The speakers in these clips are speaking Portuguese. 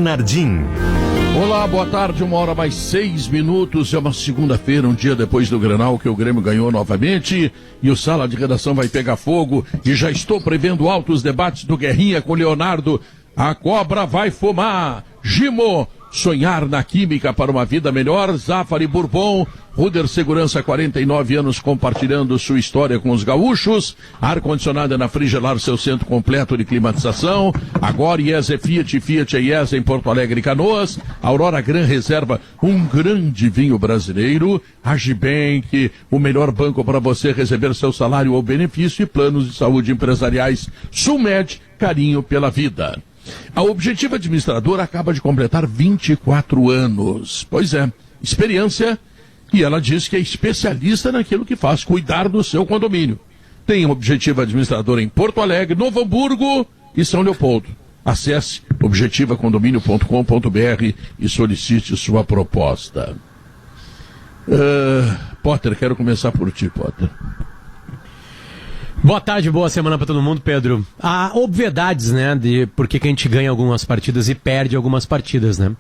Bernardim. Olá, boa tarde, 1h mais 6. É uma segunda-feira, um dia depois do Grenal, que o Grêmio ganhou novamente. E o Sala de Redação vai pegar fogo. E já estou prevendo altos debates do Guerrinha com Leonardo. A cobra vai fumar. Gimo, sonhar na química para uma vida melhor. Zafari Bourbon. Ruder Segurança, 49 anos, compartilhando sua história com os gaúchos. Ar-condicionado na Frigelar, seu centro completo de climatização. Agora IESA Fiat, Fiat é IESA em Porto Alegre e Canoas. Aurora Gran Reserva, um grande vinho brasileiro. Agibank, o melhor banco para você receber seu salário ou benefício. E planos de saúde empresariais. Sulmed, carinho pela vida. A Objetiva Administradora acaba de completar 24 anos. Pois é, experiência. E ela diz que é especialista naquilo que faz, cuidar do seu condomínio. Tem Objetiva Administradora em Porto Alegre, Novo Hamburgo e São Leopoldo. Acesse objetivacondomínio.com.br e solicite sua proposta. Potter, quero começar por ti, Potter. Boa tarde, boa semana para todo mundo, Pedro. Há obviedades, né, de por que a gente ganha algumas partidas e perde algumas partidas, né?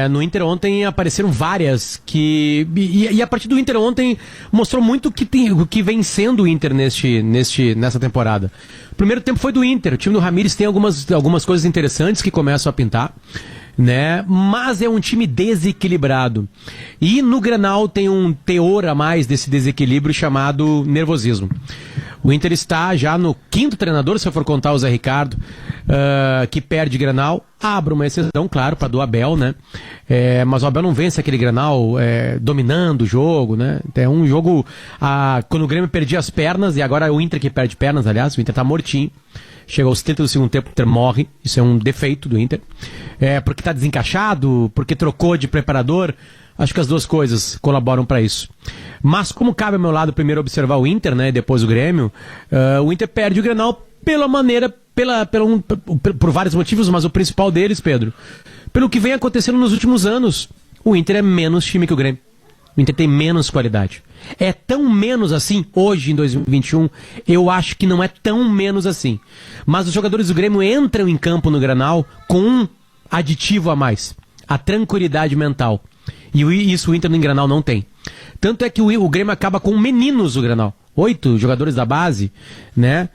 No Inter ontem apareceram várias que... E a partir do Inter ontem mostrou muito o que vem sendo o Inter nessa temporada. O primeiro tempo foi do Inter. O time do Ramires tem algumas coisas interessantes que começam a pintar, né? Mas é um time desequilibrado. E no Grenal tem um teor a mais desse desequilíbrio chamado nervosismo. O Inter está já no quinto treinador, se eu for contar o Zé Ricardo, que perde Grenal. Abra uma exceção, claro, para do Abel, né? Mas o Abel não vence aquele Grenal dominando o jogo, né? É um jogo quando o Grêmio perdia as pernas, e agora é o Inter que perde pernas, aliás, o Inter tá mortinho. Chega aos 70 do segundo tempo, o Inter morre. Isso é um defeito do Inter. Porque tá desencaixado, porque trocou de preparador. Acho que as duas coisas colaboram para isso. Mas como cabe ao meu lado primeiro observar o Inter, né, e depois o Grêmio, o Inter perde o Grenal por vários motivos, mas o principal deles, Pedro, pelo que vem acontecendo nos últimos anos. O Inter é menos time que o Grêmio. O Inter tem menos qualidade. É tão menos assim, hoje em 2021, eu acho que não é tão menos assim. Mas os jogadores do Grêmio entram em campo no Grenal com um aditivo a mais: a tranquilidade mental. E isso o Inter no Grenal não tem. Tanto é que o Grêmio acaba com meninos do Grenal. 8 jogadores da base, né?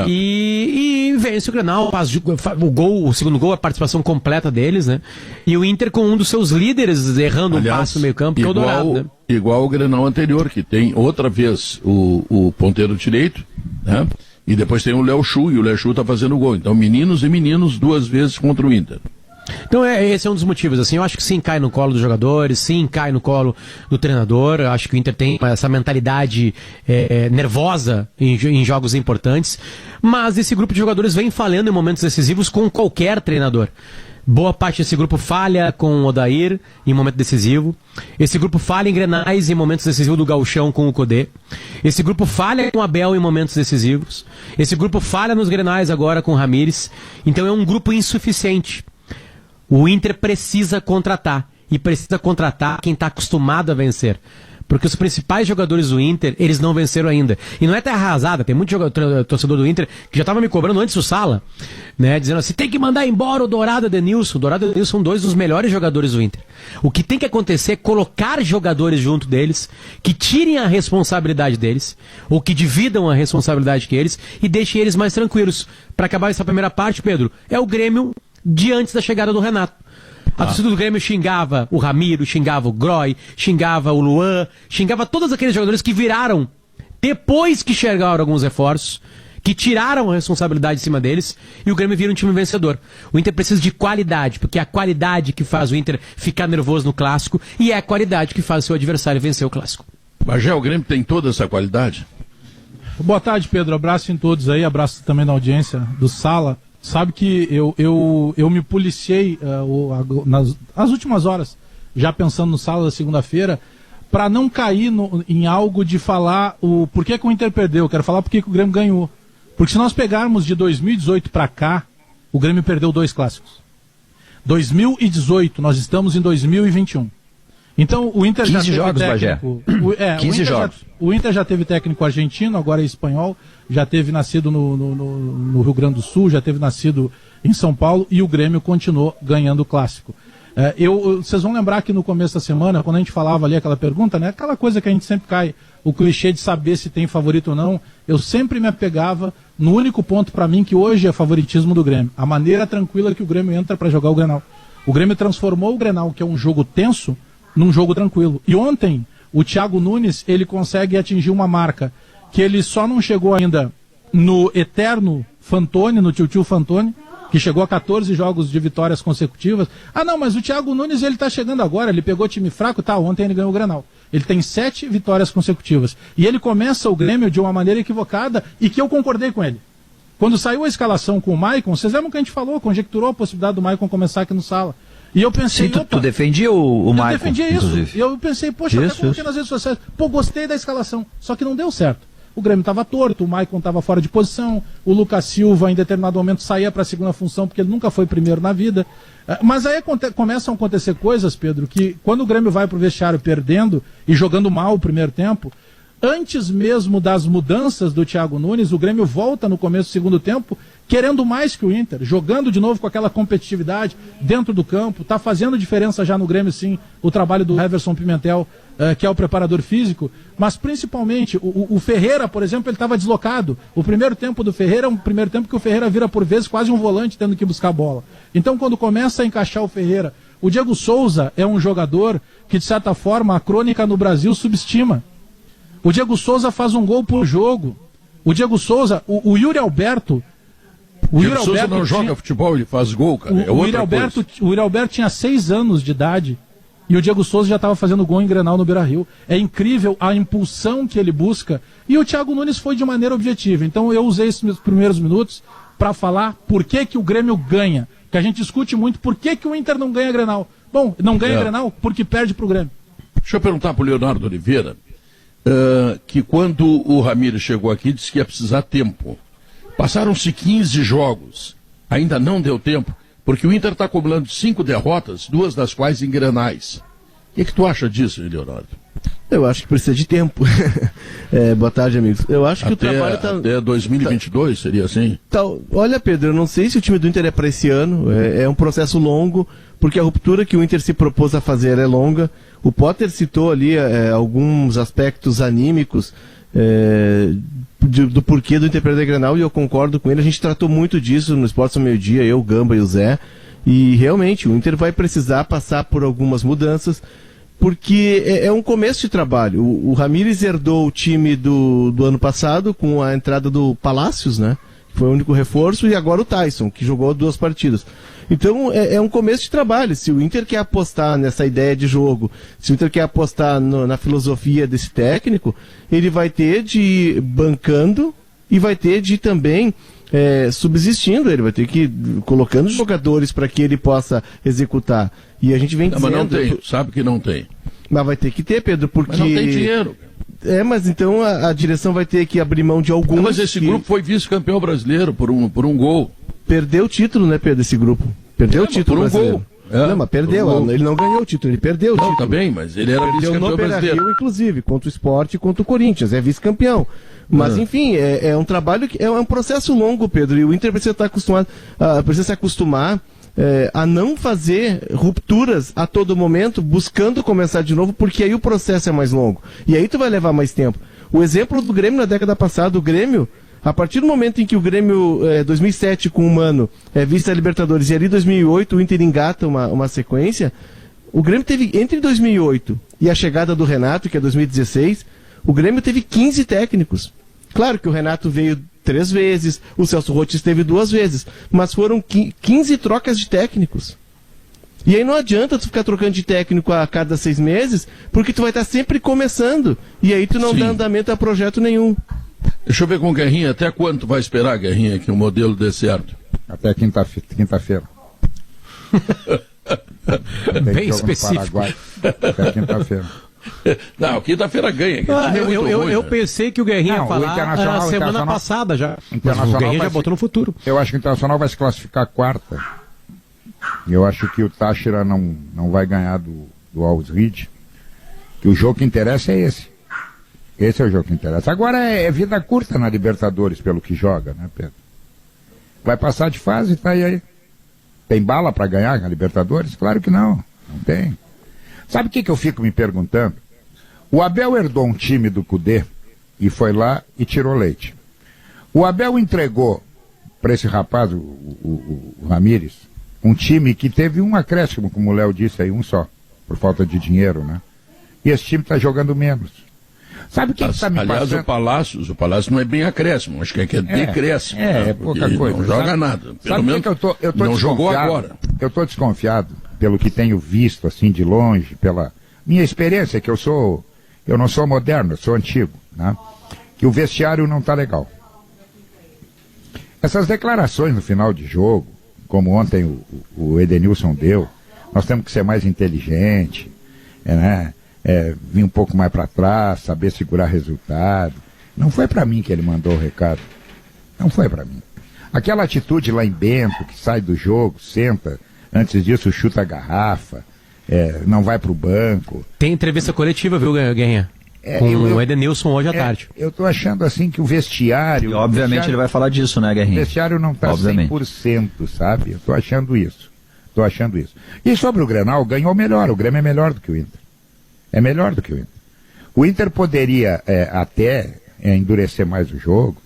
E vence o Grenal, faz o segundo gol, a participação completa deles, né? E o Inter com um dos seus líderes errando um passe no meio campo, que é o Dourado, né? Igual o Grenal anterior, que tem outra vez o ponteiro direito, né? E depois tem o Léo Chu, e o Léo Chu tá fazendo o gol. Então meninos e meninos duas vezes contra o Inter. Então esse é um dos motivos, assim, eu acho que sim, cai no colo dos jogadores, sim, cai no colo do treinador. Eu acho que o Inter tem essa mentalidade nervosa em jogos importantes, mas esse grupo de jogadores vem falhando em momentos decisivos com qualquer treinador. Boa parte desse grupo falha com o Odair em momento decisivo. Esse grupo falha em Grenais em momentos decisivos do Gauchão com o Codê. Esse grupo falha com o Abel em momentos decisivos. Esse grupo falha nos Grenais agora com o Ramires. Então é um grupo insuficiente. O Inter precisa contratar, e precisa contratar quem está acostumado a vencer. Porque os principais jogadores do Inter, eles não venceram ainda. E não é terra arrasada, tem muito torcedor do Inter que já estava me cobrando antes do Sala, né, dizendo assim, tem que mandar embora o Dourado e o Denilson. O Dourado e o Denilson são dois dos melhores jogadores do Inter. O que tem que acontecer é colocar jogadores junto deles, que tirem a responsabilidade deles, ou que dividam a responsabilidade que eles, e deixem eles mais tranquilos. Para acabar essa primeira parte, Pedro, é o Grêmio de antes da chegada do Renato. A torcida do Grêmio xingava o Ramiro, xingava o Groy, xingava o Luan, xingava todos aqueles jogadores que viraram, depois que chegaram alguns reforços, que tiraram a responsabilidade de cima deles, e o Grêmio vira um time vencedor. O Inter precisa de qualidade, porque é a qualidade que faz o Inter ficar nervoso no Clássico, e é a qualidade que faz o seu adversário vencer o Clássico. Bagé, o Grêmio tem toda essa qualidade? Boa tarde, Pedro. Abraço em todos aí, abraço também na audiência do Sala. Sabe que eu me policiei nas últimas horas, já pensando no Sala da segunda-feira, para não cair em algo de falar o porquê que o Inter perdeu. Eu quero falar porquê que o Grêmio ganhou. Porque se nós pegarmos de 2018 para cá, o Grêmio perdeu 2 clássicos. 2018, nós estamos em 2021. Então o Inter 15 já teve jogos, técnico. 15 jogos. O Inter já teve técnico argentino, agora é espanhol, já teve nascido no Rio Grande do Sul, já teve nascido em São Paulo, e o Grêmio continuou ganhando o clássico. Vocês vão lembrar que no começo da semana, quando a gente falava ali aquela pergunta, né, aquela coisa que a gente sempre cai, o clichê de saber se tem favorito ou não, eu sempre me apegava no único ponto para mim que hoje é favoritismo do Grêmio, a maneira tranquila que o Grêmio entra para jogar o Grenal. O Grêmio transformou o Grenal, que é um jogo tenso, num jogo tranquilo. E ontem, o Thiago Nunes, ele consegue atingir uma marca que ele só não chegou ainda no eterno Fantoni, no Tio Fantoni, que chegou a 14 jogos de vitórias consecutivas. Ah, não, mas o Thiago Nunes, ele tá chegando agora, ele pegou time fraco, tá, ontem ele ganhou o Grenal. Ele tem 7 vitórias consecutivas. E ele começa o Grêmio de uma maneira equivocada e que eu concordei com ele. Quando saiu a escalação com o Maicon, vocês lembram que a gente falou, conjecturou a possibilidade do Maicon começar aqui no Sala. E eu pensei, sim, tu defendia o Maicon? Eu defendia isso. E eu pensei, poxa, até coloquei nas redes sociais, gostei da escalação. Só que não deu certo. O Grêmio estava torto, o Maicon estava fora de posição, o Lucas Silva em determinado momento saía para a segunda função porque ele nunca foi primeiro na vida. Mas aí começam a acontecer coisas, Pedro, que quando o Grêmio vai para o vestiário perdendo e jogando mal o primeiro tempo, antes mesmo das mudanças do Thiago Nunes, o Grêmio volta no começo do segundo tempo querendo mais que o Inter, jogando de novo com aquela competitividade dentro do campo, está fazendo diferença já no Grêmio, sim, o trabalho do Everson Pimentel, que é o preparador físico, mas principalmente o Ferreira, por exemplo, ele estava deslocado. O primeiro tempo do Ferreira é um primeiro tempo que o Ferreira vira por vezes quase um volante tendo que buscar a bola. Então quando começa a encaixar o Ferreira, o Diego Souza é um jogador que de certa forma a crônica no Brasil subestima. O Diego Souza faz um gol por jogo. O Diego Souza, o Yuri Alberto... O Yuri Alberto não joga futebol, ele faz gol, cara. O Yuri Alberto tinha 6 anos de idade e o Diego Souza já estava fazendo gol em Grenal no Beira-Rio. É incrível a impulsão que ele busca. E o Thiago Nunes foi de maneira objetiva. Então eu usei esses meus primeiros minutos para falar por que o Grêmio ganha. Que a gente discute muito por que o Inter não ganha Grenal. Bom, não ganha Grenal porque perde pro Grêmio. Deixa eu perguntar pro Leonardo Oliveira, que quando o Ramires chegou aqui disse que ia precisar tempo. Passaram-se 15 jogos, ainda não deu tempo, porque o Inter está acumulando 5 derrotas, 2 das quais em Grenais. O que tu acha disso, Leonardo? Eu acho que precisa de tempo. Boa tarde, amigos. Eu acho que o trabalho está... Até 2022 seria assim? Olha, Pedro, eu não sei se o time do Inter é para esse ano, é um processo longo, porque a ruptura que o Inter se propôs a fazer é longa. O Potter citou ali alguns aspectos anímicos, do porquê do Inter perder Grenal, e eu concordo com ele. A gente tratou muito disso no Esportes ao Meio-Dia, eu, Gamba e o Zé, e realmente o Inter vai precisar passar por algumas mudanças, porque é um começo de trabalho. O Ramires herdou o time do ano passado com a entrada do Palácios, né? Foi o único reforço, e agora o Tyson, que jogou 2 partidas. Então é um começo de trabalho. Se o Inter quer apostar nessa ideia de jogo, se o Inter quer apostar na filosofia desse técnico, ele vai ter de ir bancando e vai ter de ir também subsistindo. Ele vai ter que ir colocando jogadores para que ele possa executar. E a gente vem dizendo... Mas não tem, sabe que não tem. Mas vai ter que ter, Pedro, porque... Mas não tem dinheiro. Mas então a direção vai ter que abrir mão de alguns... Mas esse grupo foi vice-campeão brasileiro por um gol. Perdeu o título, né, Pedro, esse grupo? Perdeu o título brasileiro. Não, mas perdeu. Ele não ganhou o título, ele perdeu o título. Tá bem, mas ele era vice-campeão brasileiro. Rio, inclusive, contra o Sport e contra o Corinthians, é vice-campeão. Mas, enfim, é um trabalho, é um processo longo, Pedro, e o Inter precisa estar acostumado, precisa se acostumar a não fazer rupturas a todo momento, buscando começar de novo, porque aí o processo é mais longo. E aí tu vai levar mais tempo. O exemplo do Grêmio na década passada, o Grêmio, a partir do momento em que o Grêmio, 2007 com o Mano, vice a Libertadores, e ali 2008 o Inter engata uma sequência, o Grêmio teve, entre 2008 e a chegada do Renato, que é 2016, o Grêmio teve 15 técnicos. Claro que o Renato veio 3 vezes, o Celso Roth esteve 2 vezes, mas foram 15 trocas de técnicos. E aí não adianta tu ficar trocando de técnico a cada 6 meses, porque tu vai estar sempre começando, e aí tu não dá andamento a projeto nenhum. Deixa eu ver com o Guerrinha, até quando tu vai esperar, Guerrinha, que o modelo dê certo? Até quinta-feira. Bem específico. Até quinta-feira. Não, quinta-feira ganha. Eu pensei que o Guerrinha ia falar semana passada já. Mas o Guerrinha já botou no futuro. Eu acho que o Internacional vai se classificar quarta. Eu acho que o Táchira não vai ganhar do Alves Reed. Que o jogo que interessa é esse. Esse é o jogo que interessa. Agora é vida curta na Libertadores, pelo que joga, né, Pedro? Vai passar de fase, tá aí. Tem bala para ganhar na Libertadores? Claro que não. Não tem. Sabe o que eu fico me perguntando? O Abel herdou um time do Cudê e foi lá e tirou leite. O Abel entregou para esse rapaz, o Ramírez, um time que teve um acréscimo, como o Léo disse aí, um só, por falta de dinheiro, né? E esse time está jogando menos. Sabe o que está me aliás, passando? o Palácio não é bem acréscimo, acho que é decréscimo. É pouca coisa. Não joga nada. Pelo menos que eu tô não jogou agora. Eu estou desconfiado, pelo que tenho visto, assim, de longe, pela minha experiência, que eu não sou moderno, eu sou antigo, né? Que o vestiário não está legal. Essas declarações no final de jogo, como ontem o Edenilson deu, nós temos que ser mais inteligente, né? Vir um pouco mais para trás, saber segurar resultado. Não foi para mim que ele mandou o recado. Não foi para mim. Aquela atitude lá em Bento, que sai do jogo, senta, antes disso chuta a garrafa, não vai para o banco. Tem entrevista coletiva, viu, Guerrinha? Com o Edenilson hoje à tarde. Eu tô achando assim que o vestiário... E obviamente ele vai falar disso, né, Guerrinha? O vestiário não tá 100%, sabe? Eu tô achando isso. E sobre o Grenal, ganhou melhor. O Grêmio é melhor do que o Inter. É melhor do que o Inter. O Inter poderia até endurecer mais o jogo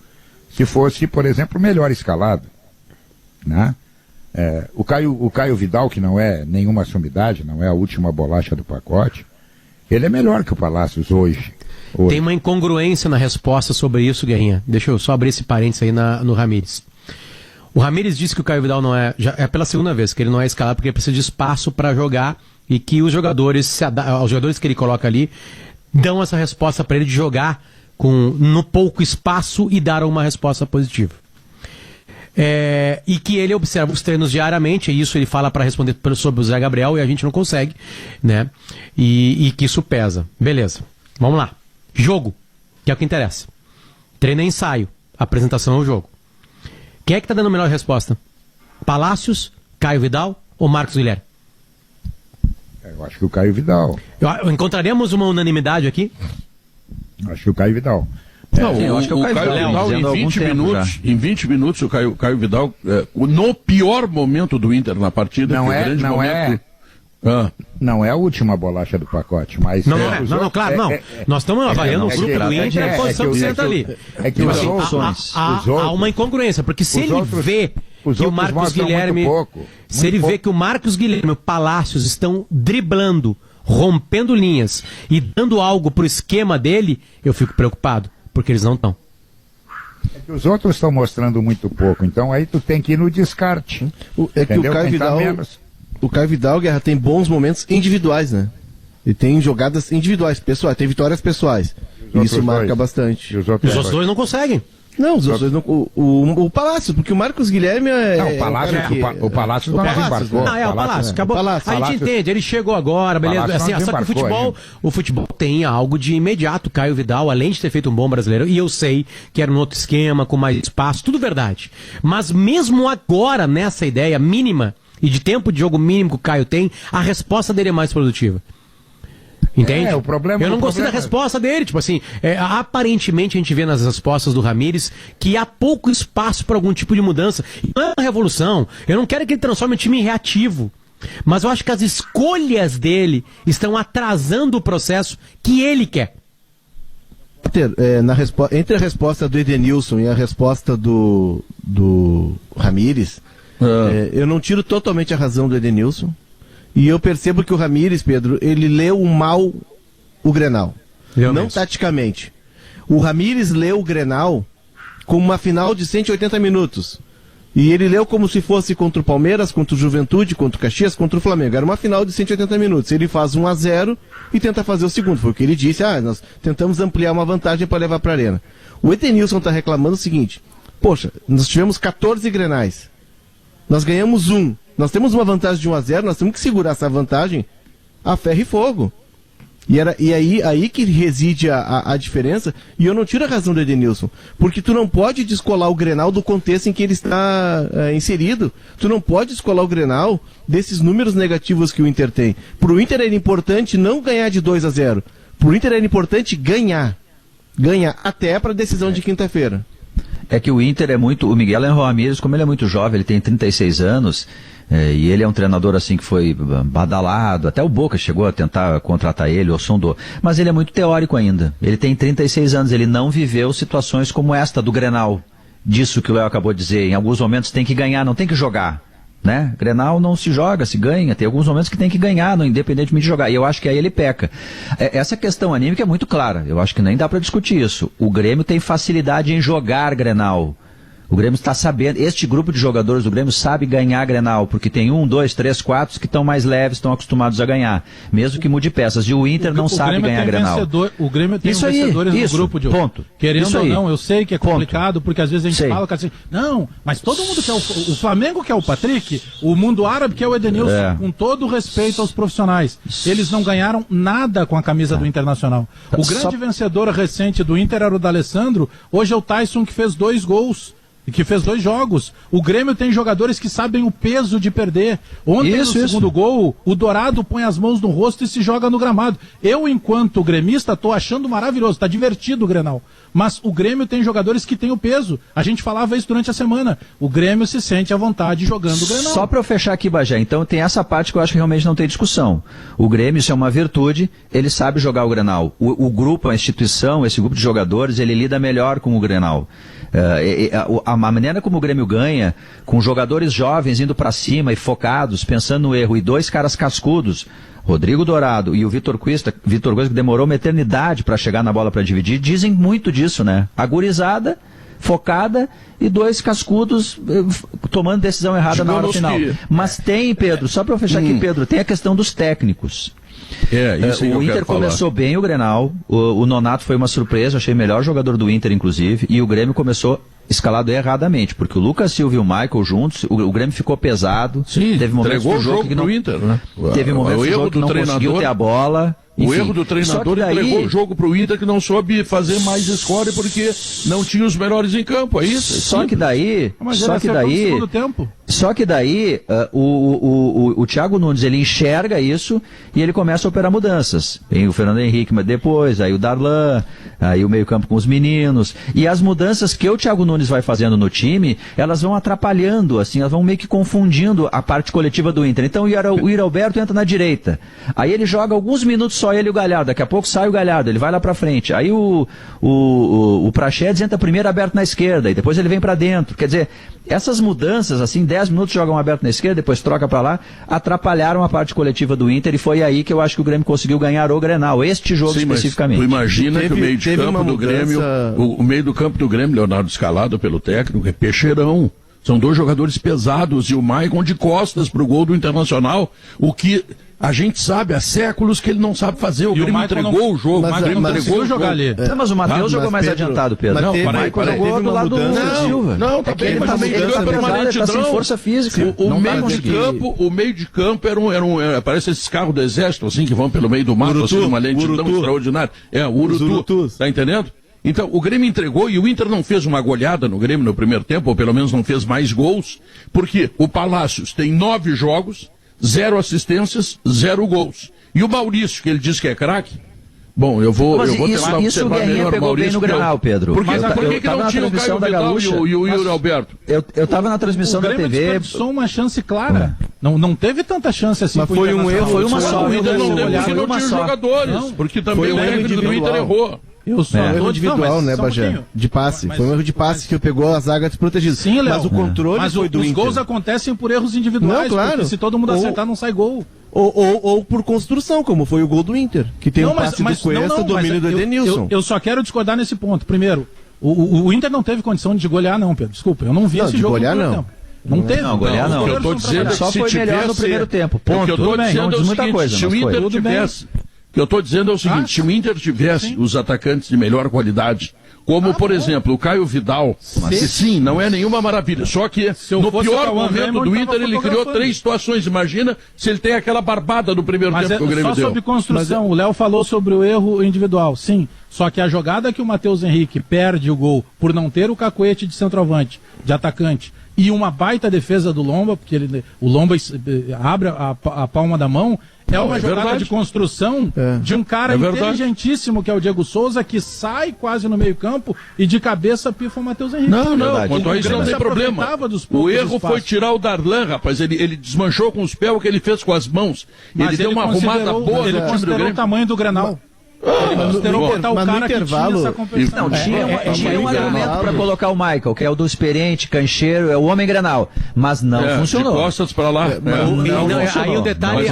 se fosse, por exemplo, melhor escalado, né? O Caio Vidal, que não é nenhuma sumidade, não é a última bolacha do pacote, ele é melhor que o Palácios hoje. Tem uma incongruência na resposta sobre isso, Guerrinha. Deixa eu só abrir esse parênteses aí no Ramírez. O Ramírez disse que o Caio Vidal não é... Já é pela segunda vez que ele não é escalado porque ele precisa de espaço para jogar e que os jogadores que ele coloca ali dão essa resposta para ele de jogar no pouco espaço e dar uma resposta positiva. E que ele observa os treinos diariamente, e isso ele fala para responder sobre o Zé Gabriel e a gente não consegue, né? E que isso pesa. Beleza, vamos lá. Jogo, que é o que interessa. Treino é ensaio, apresentação é o jogo. Quem é que tá dando a melhor resposta? Palácios, Caio Vidal ou Marcos Guilherme? Eu acho que o Caio Vidal. Encontraremos uma unanimidade aqui? Acho que o Caio Vidal. Não, eu acho que o Caio Vidal, em 20 minutos, o Caio Vidal, no pior momento do Inter na partida, não é a última bolacha do pacote, mas... Claro. Nós estamos avaliando o grupo do Inter e a posição que senta ali. Há uma incongruência, porque se ele vê que o Marcos Guilherme... Se ele vê que o Marcos Guilherme e o Palácios estão driblando, rompendo linhas e dando algo pro esquema dele, eu fico preocupado. Porque eles não estão. É que os outros estão mostrando muito pouco, então aí tu tem que ir no descarte. Que o Caio Vidal, Guerra, tem bons momentos individuais, né? Ele tem jogadas individuais, pessoais, tem vitórias pessoais. E isso marca bastante. E os outros dois não conseguem. Não, os outros não. O Palácio, porque o Marcos Guilherme o Palácio não desembarcou. Não, o Palácio, acabou. A gente entende, ele chegou agora, beleza. Assim, só que o futebol tem algo de imediato. Caio Vidal, além de ter feito um bom brasileiro, e eu sei que era um outro esquema, com mais espaço, tudo verdade. Mas mesmo agora, nessa ideia mínima e de tempo de jogo mínimo que o Caio tem, a resposta dele é mais produtiva. Entende? O problema, eu não gostei da resposta dele. Tipo assim, aparentemente a gente vê nas respostas do Ramírez que há pouco espaço para algum tipo de mudança. Não é uma revolução. Eu não quero que ele transforme o time em reativo. Mas eu acho que as escolhas dele estão atrasando o processo que ele quer. Entre a resposta do Edenilson e a resposta do Ramírez, eu não tiro totalmente a razão do Edenilson. E eu percebo que o Ramírez, Pedro, ele leu mal o Grenal. Não taticamente. O Ramírez leu o Grenal como uma final de 180 minutos. E ele leu como se fosse contra o Palmeiras, contra o Juventude, contra o Caxias, contra o Flamengo. Era uma final de 180 minutos. Ele faz 1-0 e tenta fazer o segundo. Foi o que ele disse. Nós tentamos ampliar uma vantagem para levar para a arena. O Edenilson está reclamando o seguinte. Poxa, nós tivemos 14 Grenais. Nós ganhamos 1. Nós temos uma vantagem de 1-0, nós temos que segurar essa vantagem a ferro e fogo. E aí que reside a diferença, e eu não tiro a razão do Edenilson, porque tu não pode descolar o Grenal do contexto em que ele está inserido. Tu não pode descolar o Grenal desses números negativos que o Inter tem. Pro Inter era importante não ganhar de 2-0, Pro Inter era importante ganhar até para a decisão de quinta-feira. É que o Inter é muito... O Miguel Ángel Ramírez, como ele é muito jovem, ele tem 36 anos, e ele é um treinador assim que foi badalado, até o Boca chegou a tentar contratar ele, ou sondou, mas ele é muito teórico ainda. Ele tem 36 anos, ele não viveu situações como esta do Grenal. Disso que o Léo acabou de dizer, em alguns momentos tem que ganhar, não tem que jogar. Né? Grenal não se joga, se ganha, tem alguns momentos que tem que ganhar, não, independentemente de jogar, e eu acho que aí ele peca. Essa questão anímica é muito clara, eu acho que nem dá para discutir isso. O Grêmio tem facilidade em jogar Grenal. O Grêmio está sabendo, este grupo de jogadores do Grêmio sabe ganhar Grenal, porque tem 1, 2, 3, 4 que estão mais leves, estão acostumados a ganhar, mesmo que mude peças. E o Inter não sabe ganhar Grenal. O Grêmio tem vencedores no grupo, Diogo. Ponto. Querendo ou não, eu sei que é complicado, porque às vezes a gente fala assim, não, mas todo mundo quer o Flamengo quer o Patrick, o mundo árabe quer o Edenilson, com todo o respeito aos profissionais. Eles não ganharam nada com a camisa do Internacional. O grande vencedor recente do Inter era o D'Alessandro, hoje é o Tyson que fez 2 gols. E que fez 2 jogos. O Grêmio tem jogadores que sabem o peso de perder. Ontem, no segundo gol, o Dourado põe as mãos no rosto e se joga no gramado. Eu, enquanto gremista, tô achando maravilhoso. Tá divertido o Grenal. Mas o Grêmio tem jogadores que têm o peso. A gente falava isso durante a semana. O Grêmio se sente à vontade jogando o Grenal. Só para eu fechar aqui, Bagé, então tem essa parte que eu acho que realmente não tem discussão. O Grêmio, isso é uma virtude, ele sabe jogar o Grenal. O grupo, a instituição, esse grupo de jogadores, ele lida melhor com o Grenal. A maneira como o Grêmio ganha, com jogadores jovens indo para cima e focados, pensando no erro, e 2 caras cascudos, Rodrigo Dourado e o Vitor Cuesta, que demorou uma eternidade para chegar na bola para dividir, dizem muito disso, né? Agorizada, focada e 2 cascudos tomando decisão errada na hora final. Mas tem, Pedro, só para eu fechar aqui, Pedro, tem a questão dos técnicos. Isso o Inter começou bem o Grenal, o Nonato foi uma surpresa, achei o melhor jogador do Inter, inclusive, e o Grêmio começou escalado erradamente, porque o Lucas Silva e o Michael juntos, o Grêmio ficou pesado. Sim, teve momentos do jogo que não, Inter, né? Teve momentos do jogo que não conseguiu ter a bola. Enfim, o erro do treinador entregou o jogo pro Inter, que não soube fazer mais score porque não tinha os melhores em campo, é isso? Só que daí o Thiago Nunes, ele enxerga isso e ele começa a operar mudanças. Tem o Fernando Henrique, mas depois, aí o Darlan, aí o meio-campo com os meninos. E as mudanças que o Thiago Nunes vai fazendo no time, elas vão atrapalhando, assim, elas vão meio que confundindo a parte coletiva do Inter. Então o Yuri Alberto entra na direita. Aí ele joga alguns minutos só ele e o Galhardo, daqui a pouco sai o Galhardo, ele vai lá pra frente, aí o Praxedes entra primeiro aberto na esquerda, e depois ele vem pra dentro, quer dizer, essas mudanças, assim, 10 minutos jogam aberto na esquerda, depois troca pra lá, atrapalharam a parte coletiva do Inter, e foi aí que eu acho que o Grêmio conseguiu ganhar o Grenal, este jogo especificamente. Tu imagina que o meio de campo do Grêmio, o meio do campo do Grêmio, Leonardo, escalado pelo técnico, é peixeirão. São 2 jogadores pesados, e o Maicon de costas pro gol do Internacional, o que a gente sabe há séculos que ele não sabe fazer. O Grêmio entregou o jogo. O Grêmio entregou jogar ali. Mas o Matheus jogou mais adiantado, Pedro. Não, o Maicon jogou do lado do Silva. Não, tá bem, mas o meio de campo era uma lentidão. Sem força física. O meio de campo era parece esses carros do exército, assim, que vão pelo meio do mato, assim, uma lentidão extraordinária. O Urutu. Tá entendendo? Então, o Grêmio entregou e o Inter não fez uma goleada no Grêmio no primeiro tempo, ou pelo menos não fez mais gols, porque o Palácios tem 9 jogos, 0 assistências, 0 gols. E o Maurício, que ele diz que é craque, bom, eu vou tentar observar melhor o Maurício. Bem no Grenal, Pedro. Por que não tinha o Caio Vidal e o Yuri Alberto? Eu tava na transmissão da TV. O Grêmio desperdiçou uma chance clara. Não teve tanta chance assim. Mas foi um erro, foi uma só. O Inter não teve porque não tinha jogadores. Porque também o técnico do Inter errou. Foi um erro individual, né, Bagé? De passe. Foi um erro de passe que pegou a zaga desprotegida. Sim, Léo. Mas o controle foi do Inter. Os gols acontecem por erros individuais. Não, claro. Porque se todo mundo acertar, não sai gol. Ou por construção, como foi o gol do Inter. Que tem um passe do Cuesta, domínio do Edenilson. Eu só quero discordar nesse ponto. Primeiro, o Inter não teve condição de golear, não, Pedro. Desculpa, eu não vi esse jogo. Golear, não. Não teve. Não, golear não. Eu tô dizendo só foi melhor no primeiro tempo. Ponto. O que eu tô dizendo é o seguinte, se o Inter tivesse... O que eu estou dizendo é o seguinte, se o Inter tivesse os atacantes de melhor qualidade, como, por exemplo, o Caio Vidal, sim, não é nenhuma maravilha, só que no pior momento do Inter ele criou 3 situações, imagina se ele tem aquela barbada no primeiro tempo que o Grêmio deu. Só sobre construção, o Léo falou sobre o erro individual, sim, só que a jogada que o Matheus Henrique perde o gol por não ter o cacuete de centroavante, de atacante, e uma baita defesa do Lomba, porque o Lomba abre a palma da mão. É uma jogada verdade. de construção de um cara inteligentíssimo, que é o Diego Souza, que sai quase no meio campo e de cabeça pifa o Matheus Henrique. Não, Verdade. quanto a isso não tem problema. O erro foi tirar o Darlan, rapaz. Ele desmanchou com os pés o que ele fez com as mãos. Ele deu uma arrumada boa. Ele considerou o tamanho do Grenal. Ele considerou botar o cara que tinha essa competição. Não, tinha um argumento para colocar o Michael, que é o do experiente, cancheiro, é o homem Grenal. Mas não funcionou. De costas para lá. Aí um detalhe,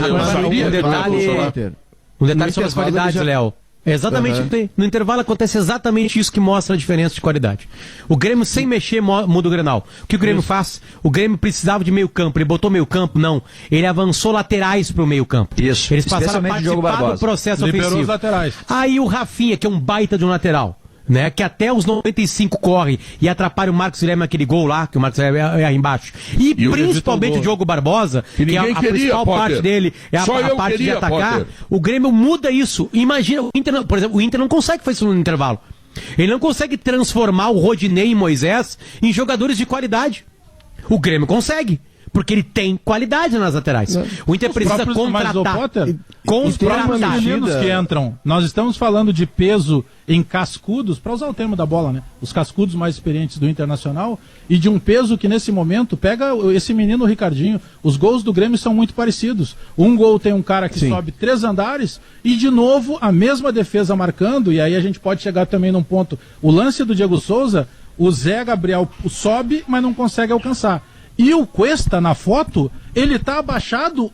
um detalhe sobre as qualidades, Léo. É exatamente no intervalo acontece exatamente isso que mostra a diferença de qualidade. O Grêmio sem mexer muda o Grenal. O que o Grêmio faz? O Grêmio precisava de meio campo, ele botou meio campo? Não. Ele avançou laterais pro meio campo. Isso. Eles passaram a participar do processo ofensivo. Os laterais. Aí o Rafinha, que é um baita de um lateral, né, que até os 95 corre e atrapalha o Marcos Guilherme naquele gol lá, que o Marcos Guilherme é aí embaixo. E principalmente o Diogo Barbosa, que é a principal parte dele, é a parte de atacar. Potter. O Grêmio muda isso. Imagina, o Inter, por exemplo, o Inter não consegue fazer isso no intervalo. Ele não consegue transformar o Rodinei e Moisés em jogadores de qualidade. O Grêmio consegue. Porque ele tem qualidade nas laterais. O Inter precisa contratar. Com os próprios meninos que entram. Nós estamos falando de peso em cascudos, para usar o termo da bola, né? Os cascudos mais experientes do Internacional, e de um peso que nesse momento, pega esse menino Ricardinho, os gols do Grêmio são muito parecidos. Um gol tem um cara que sobe 3 andares, e de novo a mesma defesa marcando, e aí a gente pode chegar também num ponto. O lance do Diego Souza, o Zé Gabriel sobe, mas não consegue alcançar. E o Cuesta, na foto, ele tá abaixado,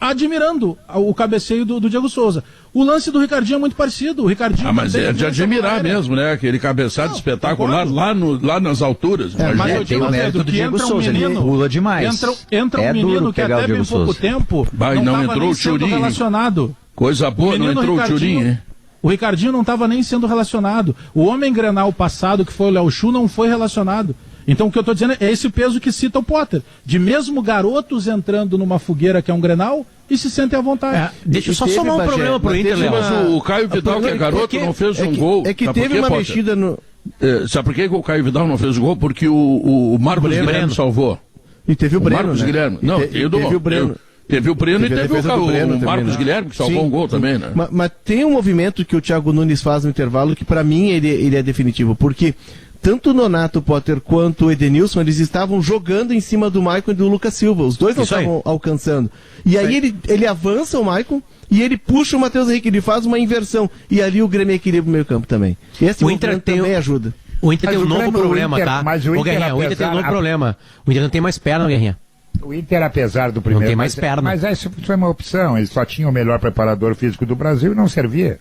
admirando o cabeceio do Diego Souza. O lance do Ricardinho é muito parecido. O Ricardinho mas é de admirar mesmo, né? Aquele cabeçado espetacular lá nas alturas. Mas eu digo, Pedro, que entra um menino, pula demais. Entra um menino que até bem pouco tempo não entrou o Churinho relacionado. Coisa boa, não entrou o Churinho, hein? O Ricardinho não estava nem sendo relacionado. O homem Grenal passado, que foi o Léo Chu, não foi relacionado. Então o que eu estou dizendo é esse peso que cita o Potter, de mesmo garotos entrando numa fogueira que é um Grenal e se sentem à vontade. Deixa eu só somar um problema pro Inter, Léo. Mas o Caio Vidal, que é garoto, não fez um gol. É que teve uma mexida no... Sabe por que o Caio Vidal não fez o gol? Porque o Marcos Guilherme salvou. E teve o Breno, Marcos Guilherme. Não, teve o Breno. Teve o Breno e teve o Marcos Guilherme, que salvou um gol também, né? Mas tem um movimento que o Thiago Nunes faz no intervalo que para mim ele é definitivo, porque tanto o Nonato Potter quanto o Edenilson, eles estavam jogando em cima do Maicon e do Lucas Silva. Os dois não estavam alcançando. E aí ele avança o Maicon e ele puxa o Matheus Henrique, ele faz uma inversão. E ali o Grêmio equilibra o meio campo também. E esse movimento também ajuda. O Inter tem um novo problema, tá? O Guerrinha, o Inter tem um novo problema. O Inter não tem mais perna, Guerrinha. O Inter, apesar do primeiro... Não tem mais perna. Mas isso foi uma opção. Ele só tinha o melhor preparador físico do Brasil e não servia.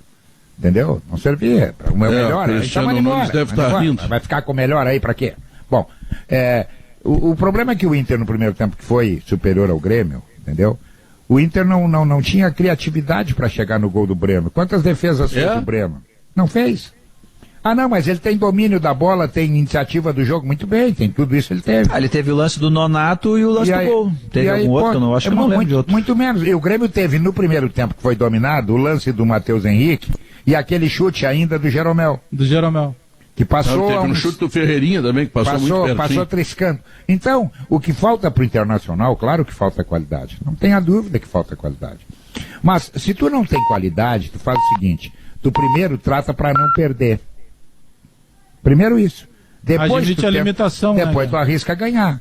Entendeu? Não servia. O meu melhor. Cristiano Nunes deve estar rindo. Vai ficar com o melhor aí pra quê? Bom, o problema é que o Inter no primeiro tempo, que foi superior ao Grêmio, entendeu? O Inter não tinha criatividade para chegar no gol do Breno. Quantas defesas fez o Breno? Não fez. Ah, não, mas ele tem domínio da bola, tem iniciativa do jogo, muito bem, tem tudo isso ele teve. Ele teve o lance do Nonato e o lance do gol. Teve algum outro que eu não acho que não lembro de outro. Muito menos. E o Grêmio teve no primeiro tempo que foi dominado o lance do Matheus Henrique e aquele chute ainda do Jeromel. Que passou. Teve um chute do Ferreirinha também, que passou muito pertinho. Passou triscando. Então, o que falta pro Internacional, claro que falta qualidade. Não tenha dúvida que falta qualidade. Mas, se tu não tem qualidade, tu faz o seguinte, tu primeiro trata para não perder. Primeiro isso. Depois a limitação, depois tu arrisca ganhar.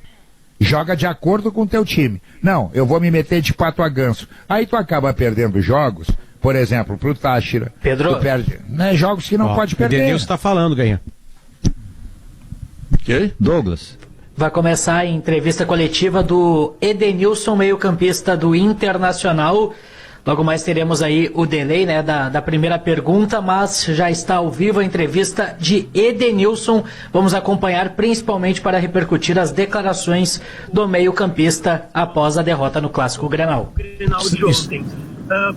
Joga de acordo com o teu time. Não, eu vou me meter de pato a ganso. Aí tu acaba perdendo jogos, por exemplo, pro Táchira. Pedro. Tu perde, né, jogos que não pode perder. O Denilson tá falando, Ganha. Quem? Douglas. Vai começar a entrevista coletiva do Edenilson, meio-campista do Internacional. Logo mais teremos aí o delay, né, da primeira pergunta, mas já está ao vivo a entrevista de Edenilson. Vamos acompanhar principalmente para repercutir as declarações do meio-campista após a derrota no Clássico Grenal. Grenal de ontem.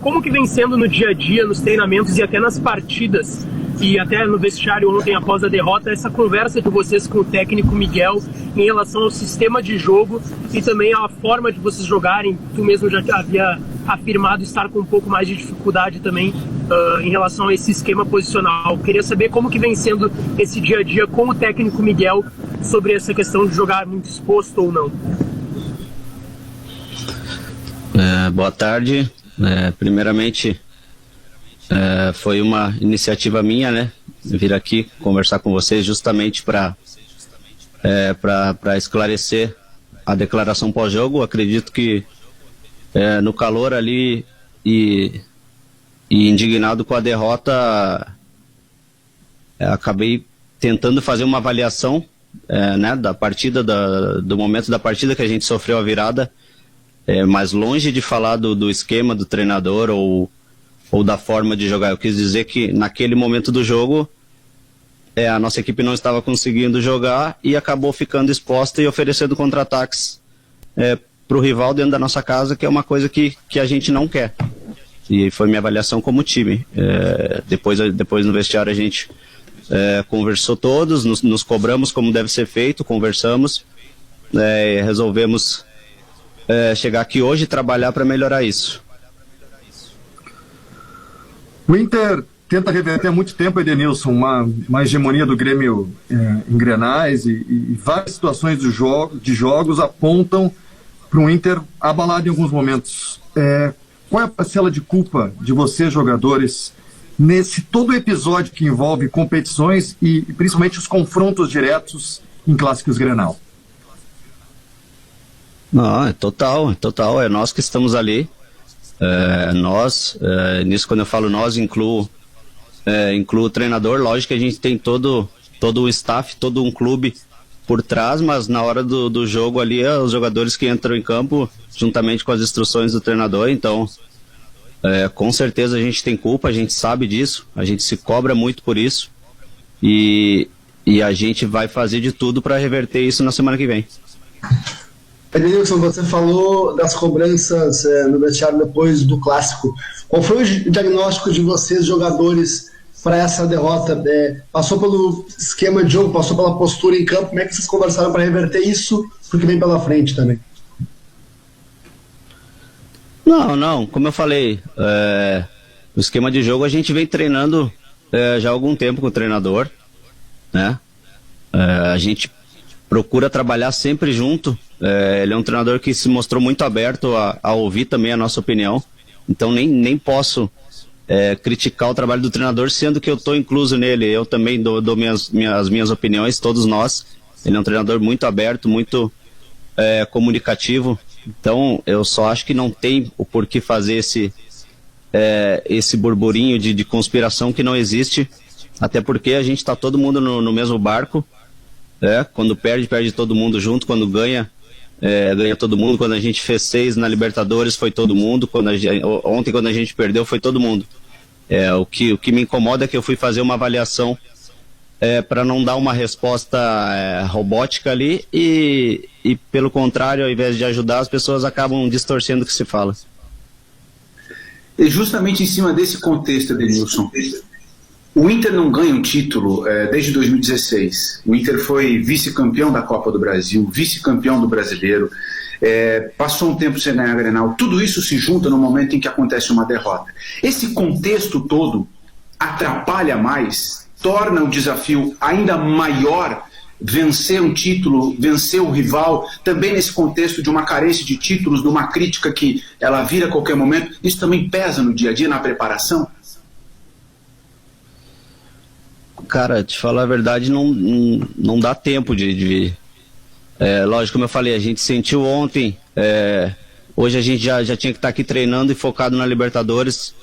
Como que vem sendo no dia a dia, nos treinamentos e até nas partidas, e até no vestiário ontem após a derrota, essa conversa de vocês com o técnico Miguel em relação ao sistema de jogo e também à forma de vocês jogarem? Tu mesmo já havia afirmado estar com um pouco mais de dificuldade também em relação a esse esquema posicional. Queria saber como que vem sendo esse dia a dia com o técnico Miguel sobre essa questão de jogar muito exposto ou não? Boa tarde. Primeiramente, foi uma iniciativa minha, né? Vir aqui conversar com vocês justamente para esclarecer a declaração pós-jogo. Acredito que no calor ali e indignado com a derrota, acabei tentando fazer uma avaliação né, da partida, do momento da partida que a gente sofreu a virada, mas longe de falar do esquema do treinador ou da forma de jogar. Eu quis dizer que naquele momento do jogo a nossa equipe não estava conseguindo jogar e acabou ficando exposta e oferecendo contra-ataques para o rival dentro da nossa casa, que é uma coisa que a gente não quer. E foi minha avaliação como time. Depois no vestiário a gente conversou todos, nos cobramos como deve ser feito, conversamos, resolvemos chegar aqui hoje e trabalhar para melhorar isso. O Inter tenta reverter há muito tempo, Edenilson, uma hegemonia do Grêmio em Grenais e várias situações de jogos apontam para um Inter abalado em alguns momentos. Qual é a parcela de culpa de vocês, jogadores, nesse todo episódio que envolve competições e principalmente os confrontos diretos em clássicos Grenal? Não, é total, é nós que estamos ali. Nisso quando eu falo nós, incluo o treinador. Lógico que a gente tem todo o staff, todo um clube por trás, mas na hora do jogo ali, os jogadores que entram em campo juntamente com as instruções do treinador. Então com certeza a gente tem culpa, a gente sabe disso, a gente se cobra muito por isso e a gente vai fazer de tudo para reverter isso na semana que vem. Edenilson, você falou das cobranças no vestiário depois do clássico. Qual foi o diagnóstico de vocês, jogadores, para essa derrota? Passou pelo esquema de jogo, passou pela postura em campo? Como é que vocês conversaram para reverter isso, porque vem pela frente também? Não, como eu falei, o esquema de jogo a gente vem treinando já há algum tempo com o treinador, né? A gente procura trabalhar sempre junto. Ele é um treinador que se mostrou muito aberto a ouvir também a nossa opinião, então nem posso criticar o trabalho do treinador, sendo que eu estou incluso nele. Eu também dou as minhas opiniões, todos nós. Ele é um treinador muito aberto, muito comunicativo, então eu só acho que não tem o porquê fazer esse burburinho de conspiração que não existe, até porque a gente está todo mundo no mesmo barco. Quando perde todo mundo junto, quando ganha todo mundo. Quando a gente fez 6 na Libertadores foi todo mundo, ontem quando a gente perdeu foi todo mundo. O que me incomoda é que eu fui fazer uma avaliação para não dar uma resposta robótica ali e pelo contrário, ao invés de ajudar, as pessoas acabam distorcendo o que se fala. E justamente em cima desse contexto, Edenilson, o Inter não ganha um título desde 2016. O Inter foi vice-campeão da Copa do Brasil, vice-campeão do Brasileiro, passou um tempo sem ganhar a Grenal. Tudo isso se junta no momento em que acontece uma derrota. Esse contexto todo atrapalha mais, torna o desafio ainda maior, vencer um título, vencer o rival, também nesse contexto de uma carência de títulos, de uma crítica que ela vira a qualquer momento. Isso também pesa no dia a dia, na preparação? Cara, te falar a verdade, não dá tempo de lógico, como eu falei, a gente sentiu ontem, hoje a gente já tinha que estar aqui treinando e focado na Libertadores,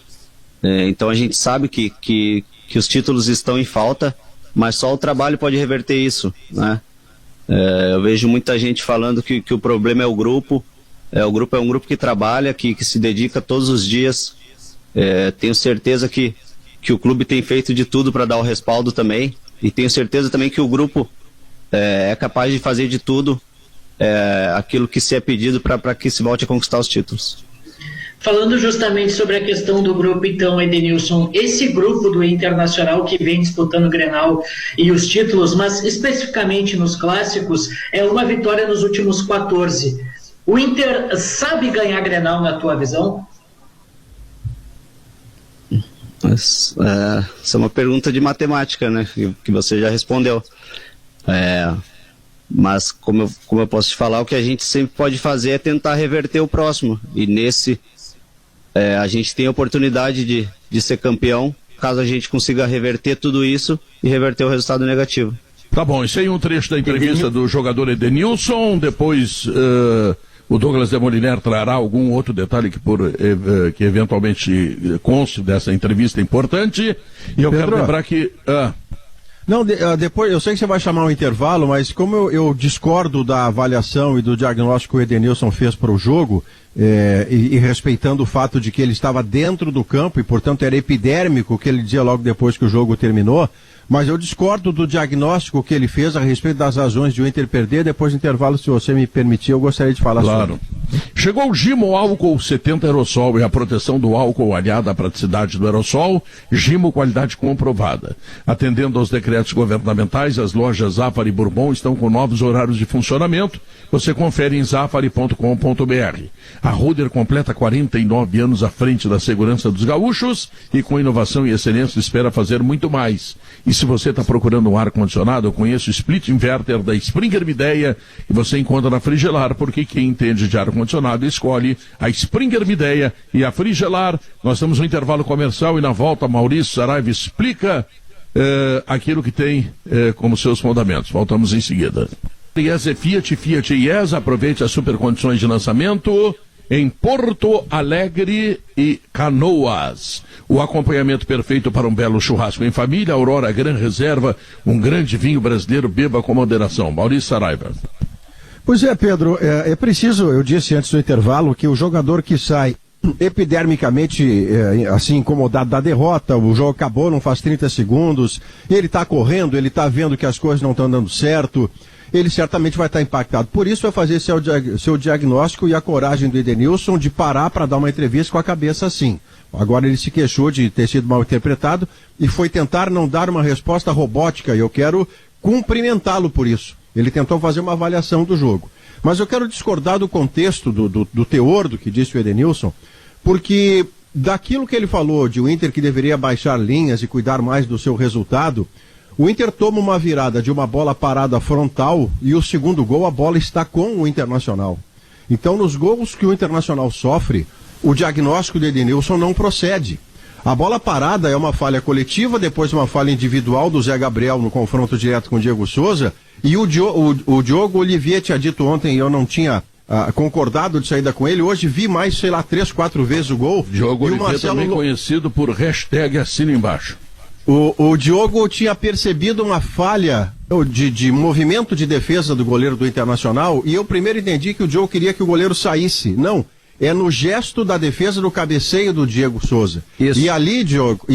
então a gente sabe que os títulos estão em falta, mas só o trabalho pode reverter isso, né? Eu vejo muita gente falando que o problema é o grupo. O grupo é um grupo que trabalha, que se dedica todos os dias. Tenho certeza que o clube tem feito de tudo para dar o respaldo também, e tenho certeza também que o grupo é capaz de fazer de tudo aquilo que se é pedido para que se volte a conquistar os títulos. Falando justamente sobre a questão do grupo, então, Edenilson, esse grupo do Internacional que vem disputando o Grenal e os títulos, mas especificamente nos clássicos, é uma vitória nos últimos 14. O Inter sabe ganhar Grenal na tua visão? Essa é uma pergunta de matemática, né? Que você já respondeu. Mas, como eu posso te falar, o que a gente sempre pode fazer é tentar reverter o próximo. E nesse, a gente tem a oportunidade de ser campeão, caso a gente consiga reverter tudo isso e reverter o resultado negativo. Tá bom, esse aí é um trecho da entrevista do jogador Edenilson. Depois o Douglas de Moliner trará algum outro detalhe que eventualmente conste dessa entrevista importante. E eu quero lembrar que... Não, depois, eu sei que você vai chamar um intervalo, mas como eu discordo da avaliação e do diagnóstico que o Edenilson fez para o jogo, e respeitando o fato de que ele estava dentro do campo e, portanto, era epidérmico o que ele dizia logo depois que o jogo terminou, mas eu discordo do diagnóstico que ele fez a respeito das razões de o Inter perder. Depois do intervalo, se você me permitir, eu gostaria de falar sobre. Chegou o Gimo Álcool 70 Aerosol e a proteção do álcool aliada à praticidade do aerosol. Gimo, qualidade comprovada. Atendendo aos decretos governamentais, as lojas Zafari e Bourbon estão com novos horários de funcionamento. Você confere em zafari.com.br. A Ruder completa 49 anos à frente da segurança dos gaúchos e com inovação e excelência espera fazer muito mais. E se você está procurando um ar-condicionado, eu conheço o Split Inverter da Springer Midea e você encontra na Frigelar, porque quem entende de ar-condicionado escolhe a Springer Midea e a Frigelar. Nós temos um intervalo comercial e na volta Maurício Saraiva explica aquilo que tem como seus fundamentos. Voltamos em seguida. IES é Fiat, Fiat IES, aproveite as super condições de lançamento em Porto Alegre e Canoas. O acompanhamento perfeito para um belo churrasco em família, Aurora Gran Reserva, um grande vinho brasileiro, beba com moderação. Maurício Saraiva. Pois é, Pedro, é preciso, eu disse antes do intervalo, que o jogador que sai epidermicamente assim incomodado da derrota, o jogo acabou, não faz 30 segundos, ele está correndo, ele está vendo que as coisas não estão dando certo, ele certamente vai estar impactado. Por isso vai fazer seu diagnóstico e a coragem do Edenilson de parar para dar uma entrevista com a cabeça assim. Agora ele se queixou de ter sido mal interpretado e foi tentar não dar uma resposta robótica, e eu quero cumprimentá-lo por isso. Ele tentou fazer uma avaliação do jogo. Mas eu quero discordar do contexto, do teor do que disse o Edenilson, porque daquilo que ele falou de o Inter que deveria baixar linhas e cuidar mais do seu resultado, o Inter toma uma virada de uma bola parada frontal e o segundo gol, a bola está com o Internacional. Então, nos gols que o Internacional sofre, o diagnóstico do Edenilson não procede. A bola parada é uma falha coletiva, depois uma falha individual do Zé Gabriel no confronto direto com o Diego Souza, e o Diogo Olivier tinha dito ontem, e eu não tinha concordado de saída com ele, hoje vi mais, 3, 4 vezes o gol. Diogo Olivier também conhecido por hashtag assina embaixo. O Diogo tinha percebido uma falha de movimento de defesa do goleiro do Internacional, e eu primeiro entendi que o Diogo queria que o goleiro saísse. Não, é no gesto da defesa do cabeceio do Diego Souza. Isso. E ali, Diogo,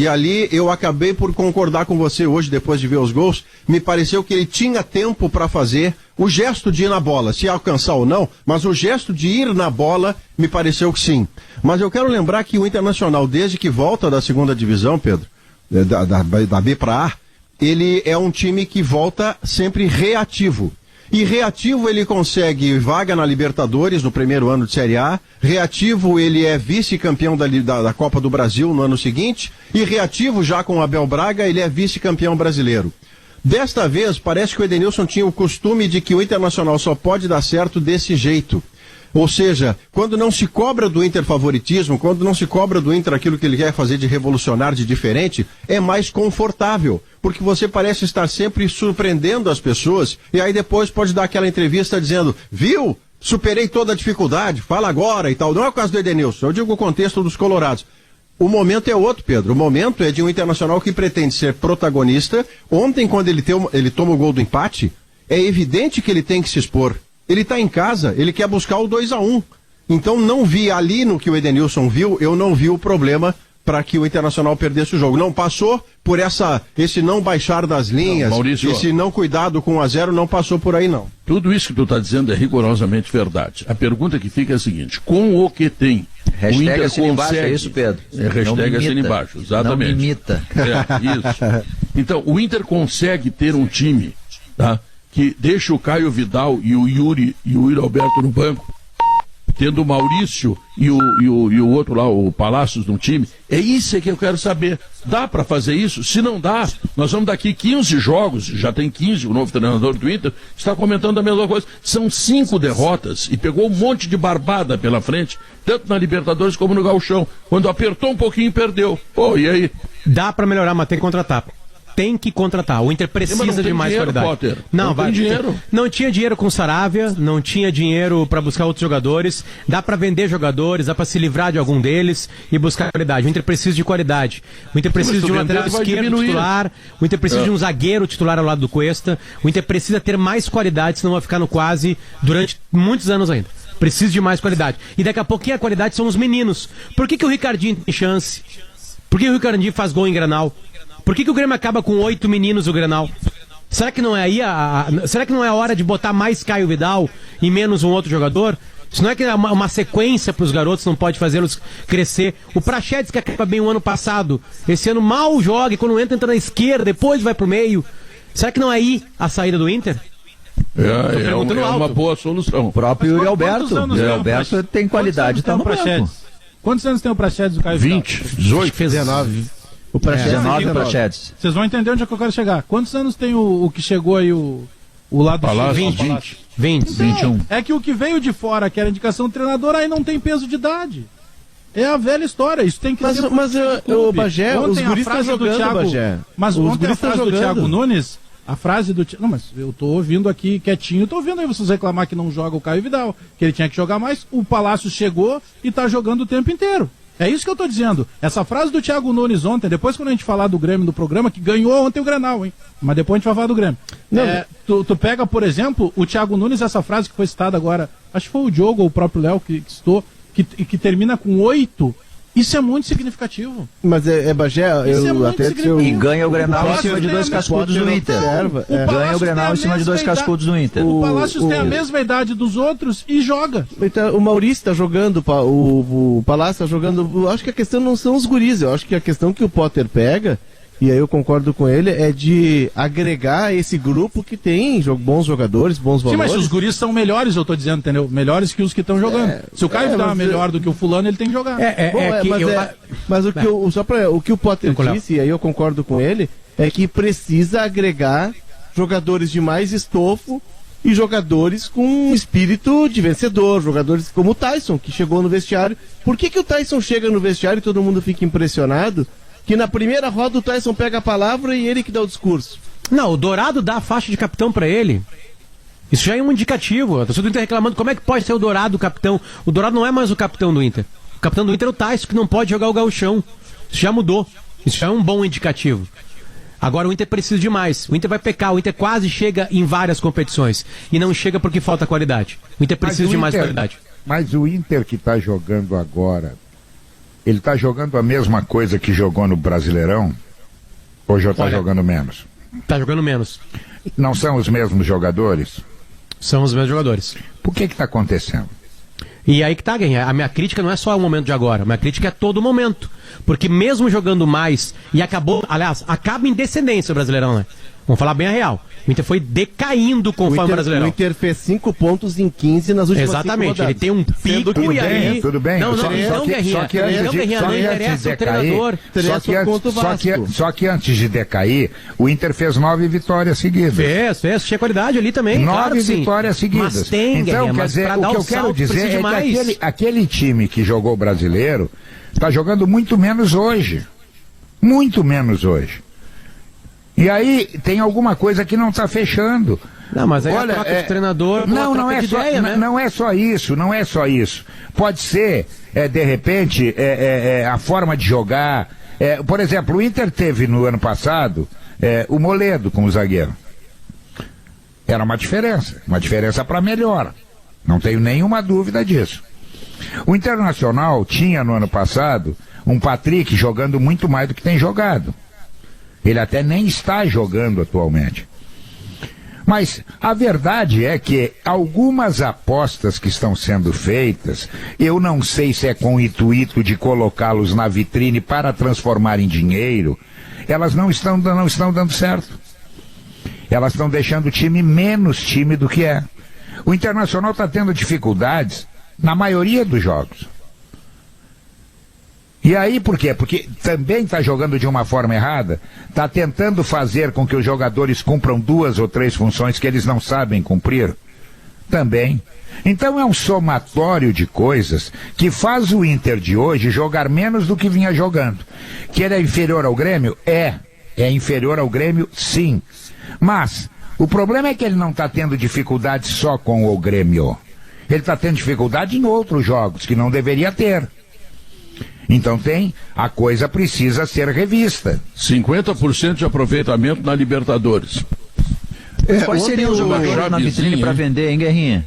eu acabei por concordar com você hoje, depois de ver os gols, me pareceu que ele tinha tempo para fazer o gesto de ir na bola, se alcançar ou não, mas o gesto de ir na bola me pareceu que sim. Mas eu quero lembrar que o Internacional, desde que volta da segunda divisão, Pedro, da B para A, ele é um time que volta sempre reativo. E reativo ele consegue vaga na Libertadores no primeiro ano de Série A, reativo ele é vice-campeão da Copa do Brasil no ano seguinte, e reativo já com o Abel Braga ele é vice-campeão brasileiro. Desta vez parece que o Edenilson tinha o costume de que o Internacional só pode dar certo desse jeito. Ou seja, quando não se cobra do Inter favoritismo, quando não se cobra do Inter aquilo que ele quer fazer de revolucionário, de diferente, é mais confortável, porque você parece estar sempre surpreendendo as pessoas, e aí depois pode dar aquela entrevista dizendo, viu, superei toda a dificuldade, fala agora e tal. Não é o caso do Edenilson, eu digo o contexto dos colorados. O momento é outro, Pedro, o momento é de um Internacional que pretende ser protagonista. Ontem, quando ele toma o gol do empate, é evidente que ele tem que se expor. Ele está em casa, ele quer buscar o 2-1. Então não vi ali no que o Edenilson viu, eu não vi o problema para que o Internacional perdesse o jogo. Não passou por esse não baixar das linhas, Maurício, esse não cuidado com 1-0, não passou por aí não. Tudo isso que tu está dizendo é rigorosamente verdade. A pergunta que fica é a seguinte, com o que tem, hashtag o Inter assina consegue... embaixo, é isso, Pedro? Hashtag assina embaixo, exatamente. Não imita. Isso. Então, o Inter consegue ter um time, tá? Que deixa o Caio Vidal e o Yuri Alberto no banco tendo o Maurício e o outro lá, o Palácios, no time. É isso que eu quero saber. Dá para fazer isso? Se não dá, nós vamos daqui 15 jogos, já tem 15, o novo treinador do Inter está comentando a mesma coisa. São 5 derrotas e pegou um monte de barbada pela frente, tanto na Libertadores como no Gauchão. Quando apertou um pouquinho, perdeu. Pô, e aí? Dá para melhorar, mas tem que contratar. Tem que contratar. O Inter precisa de mais qualidade. Potter. Não tem dinheiro. Não tinha dinheiro com o Saravia, não tinha dinheiro para buscar outros jogadores. Dá para vender jogadores, dá para se livrar de algum deles e buscar qualidade. O Inter precisa de qualidade. O Inter precisa de um lateral esquerdo titular. O Inter precisa de um zagueiro titular ao lado do Cuesta. O Inter precisa ter mais qualidade, senão vai ficar no quase durante muitos anos ainda. Precisa de mais qualidade. E daqui a pouquinho a qualidade são os meninos. Por que o Ricardinho tem chance? Por que o Ricardinho faz gol em Grenal? Por que o Grêmio acaba com 8 meninos no Grenal? Será que não é aí será que não é a hora de botar mais Caio Vidal e menos um outro jogador? Isso não é que é uma sequência para os garotos, não pode fazê-los crescer. O Praxedes, que acaba bem o ano passado, esse ano mal joga e quando entra na esquerda, depois vai pro meio. Será que não é aí a saída do Inter? É uma boa solução. O próprio Yuri Alberto. Yuri Alberto tem qualidade, tá no campo. Quantos anos tem o Praxedes do Caio Vidal? 20, 18, 19. O Praxedes, 19 Praxedes. Vocês vão entender onde é que eu quero chegar. Quantos anos tem o que chegou aí, o lado do Palácio? 20. 21. É que o que veio de fora, que era indicação do treinador, aí não tem peso de idade. É a velha história, isso tem que ser. Mas o Bagé, os guris estão jogando, Bagé. Mas ontem a frase do Thiago Nunes, a frase do Thiago... Não, mas eu tô ouvindo aqui quietinho, tô ouvindo aí vocês reclamar que não joga o Caio Vidal, que ele tinha que jogar mais. O Palácio chegou e tá jogando o tempo inteiro. É isso que eu tô dizendo. Essa frase do Thiago Nunes ontem, depois quando a gente falar do Grêmio no programa, que ganhou ontem o Grenal, hein? Mas depois a gente vai falar do Grêmio. Tu pega, por exemplo, o Thiago Nunes, essa frase que foi citada agora, acho que foi o Diogo ou o próprio Léo que citou, que termina com 8. Isso é muito significativo. Mas Bagé, E ganha o Grenal em cima de 2 cascudos do Inter. Ganha o Grenal em cima de 2 cascudos do Inter. O Palácios tem a mesma idade dos outros e joga. Então, o Maurício tá jogando, o Palácio tá jogando. Eu acho que a questão não são os guris, eu acho que a questão que o Potter pega, e aí eu concordo com ele, é de agregar esse grupo que tem bons jogadores, bons valores. Sim, mas os guris são melhores, eu tô dizendo, entendeu? Melhores que os que estão jogando. Se o Caio Vidal é melhor do que o fulano, ele tem que jogar. Mas o que o Potter disse, e aí eu concordo com ele, é que precisa agregar jogadores de mais estofo e jogadores com espírito de vencedor, jogadores como o Tyson, que chegou no vestiário. Por que o Tyson chega no vestiário e todo mundo fica impressionado? Que na primeira roda o Tyson pega a palavra e ele que dá o discurso. Não, o Dourado dá a faixa de capitão pra ele. Isso já é um indicativo. A torcida do Inter reclamando como é que pode ser o Dourado o capitão. O Dourado não é mais o capitão do Inter. O capitão do Inter é o Tyson, que não pode jogar o gauchão. Isso já mudou. Isso já é um bom indicativo. Agora o Inter precisa de mais. O Inter vai pecar. O Inter quase chega em várias competições. E não chega porque falta qualidade. O Inter precisa de mais qualidade. Mas o Inter que está jogando agora, ele está jogando a mesma coisa que jogou no Brasileirão? Ou já está jogando menos? Está jogando menos. Não são os mesmos jogadores? São os mesmos jogadores. Por que está acontecendo? E aí que tá, Guerrinha. A minha crítica não é só o momento de agora. A minha crítica é todo momento. Porque mesmo jogando mais, e acaba em descendência o Brasileirão, né? Vamos falar bem a real. O Inter foi decaindo conforme o Brasileirão. O Inter fez 5 pontos em 15 nas últimas 5 rodadas. Exatamente, ele tem um pico e aí... Tudo bem. Não, Guerrinha. Não interessa o treinador. Só que antes de decair, o Inter fez 9 vitórias seguidas. Fez. Tinha qualidade ali também. 9 vitórias seguidas. Mas tem, então, Guerrinha, quer dizer, o que eu quero dizer é que aquele time que jogou brasileiro está jogando muito menos hoje. Muito menos hoje. E aí tem alguma coisa que não está fechando. Não, mas aí olha, a troca de treinador... Não é só isso. Pode ser, de repente, a forma de jogar. Por exemplo, o Inter teve no ano passado o Moledo como zagueiro. Era uma diferença para melhor. Não tenho nenhuma dúvida disso. O Internacional tinha no ano passado um Patrick jogando muito mais do que tem jogado. Ele até nem está jogando atualmente. Mas a verdade é que algumas apostas que estão sendo feitas, eu não sei se é com o intuito de colocá-los na vitrine para transformar em dinheiro, elas não estão dando certo. Elas estão deixando o time menos time do que é. O Internacional está tendo dificuldades Na maioria dos jogos. E aí por quê? Porque também está jogando de uma forma errada, está tentando fazer com que os jogadores cumpram 2 ou 3 funções que eles não sabem cumprir. Também. Então é um somatório de coisas que faz o Inter de hoje jogar menos do que vinha jogando. Que ele é inferior ao Grêmio? É inferior ao Grêmio, sim. Mas o problema é que ele não está tendo dificuldade só com o Grêmio. Ele está tendo dificuldade em outros jogos que não deveria ter. Então a coisa precisa ser revista. 50% de aproveitamento na Libertadores. Quais seriam os jogadores na vitrine para vender, hein, Guerrinha?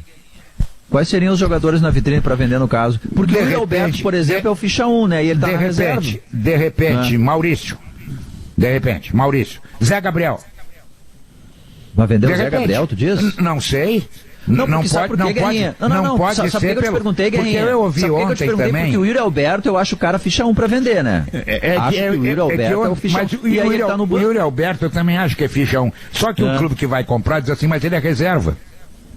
Quais seriam os jogadores na vitrine para vender, no caso? Porque o Yuri Alberto, por exemplo, é o ficha 1, né? E ele tá na reserva. De repente, Maurício. Zé Gabriel. Vai vender o Zé Gabriel, tu diz? Não sei. Não pode ser pelo que eu te perguntei, Guerrinha? Porque eu ouvi ontem também. Porque o Yuri Alberto, eu acho o cara ficha 1 para vender, né? Acho que o Yuri Alberto é o ficha 1. E aí ele tá no banco. O Yuri Alberto eu também acho que é ficha 1. Só que o clube que vai comprar diz assim, mas ele é reserva.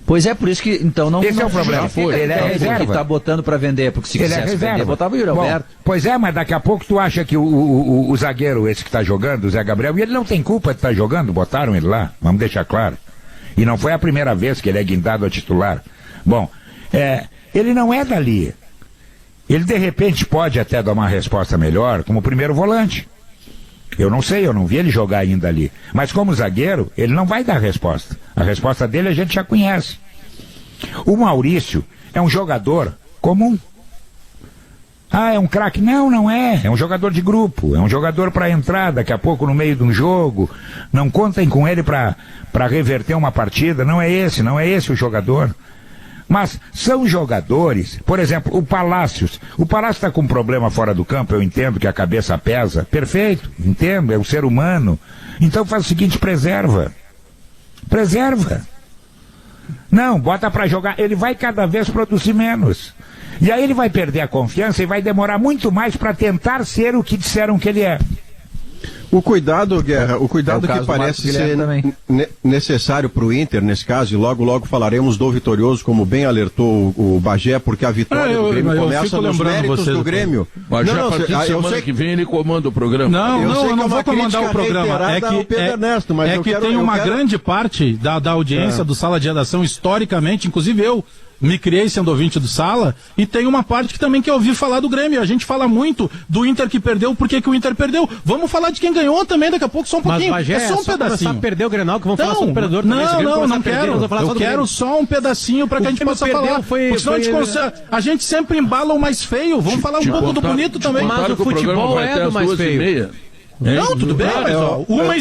Pois é, por isso que, então, não... Esse é o problema. Ele é reserva. Que tá botando para vender, porque se quisesse vender, botava o Yuri Alberto. Pois é, mas daqui a pouco tu acha que o zagueiro esse que tá jogando, o Zé Gabriel, e ele não tem culpa de estar jogando, botaram ele lá, vamos deixar claro. E não foi a primeira vez que ele é guindado a titular. Bom, ele não é dali. Ele de repente pode até dar uma resposta melhor como primeiro volante. Eu não sei, eu não vi ele jogar ainda ali. Mas como zagueiro, ele não vai dar resposta. A resposta dele a gente já conhece. O Maurício é um jogador comum. É um craque? Não é. É um jogador de grupo. É um jogador para entrar daqui a pouco no meio de um jogo. Não contem com ele para reverter uma partida. Não é esse o jogador. Mas são jogadores, por exemplo, o Palácios. O Palácio está com um problema fora do campo, eu entendo que a cabeça pesa. Perfeito, entendo, é um ser humano. Então faz o seguinte, preserva. Não, bota para jogar, ele vai cada vez produzir menos. E aí ele vai perder a confiança e vai demorar muito mais para tentar ser o que disseram que ele é. O cuidado, Guerra, que parece ser necessário para o Inter, nesse caso, e logo falaremos do vitorioso, como bem alertou o Bagé, porque a vitória do Grêmio começa nos méritos do Grêmio. Bagé, a partir de semana que vem ele comanda o programa. Eu não vou comandar o programa. É que tem uma grande parte da audiência do Sala de Redação, historicamente, inclusive eu me criei sendo ouvinte do Sala, e tem uma parte que também quer ouvir falar do Grêmio. A gente fala muito do Inter que perdeu, por que o Inter perdeu. Vamos falar de quem ganhou também daqui a pouco, só um pouquinho. Mas, Bagé, é só um pedacinho. Perder o Grenal, que vamos falar sobre o perdedor também. Não quero. Eu quero só um pedacinho pra que a gente possa falar. Porque senão a gente sempre embala o mais feio. Vamos falar um pouco do bonito também. Mas o futebol é do mais feio. Não, tudo bem, mas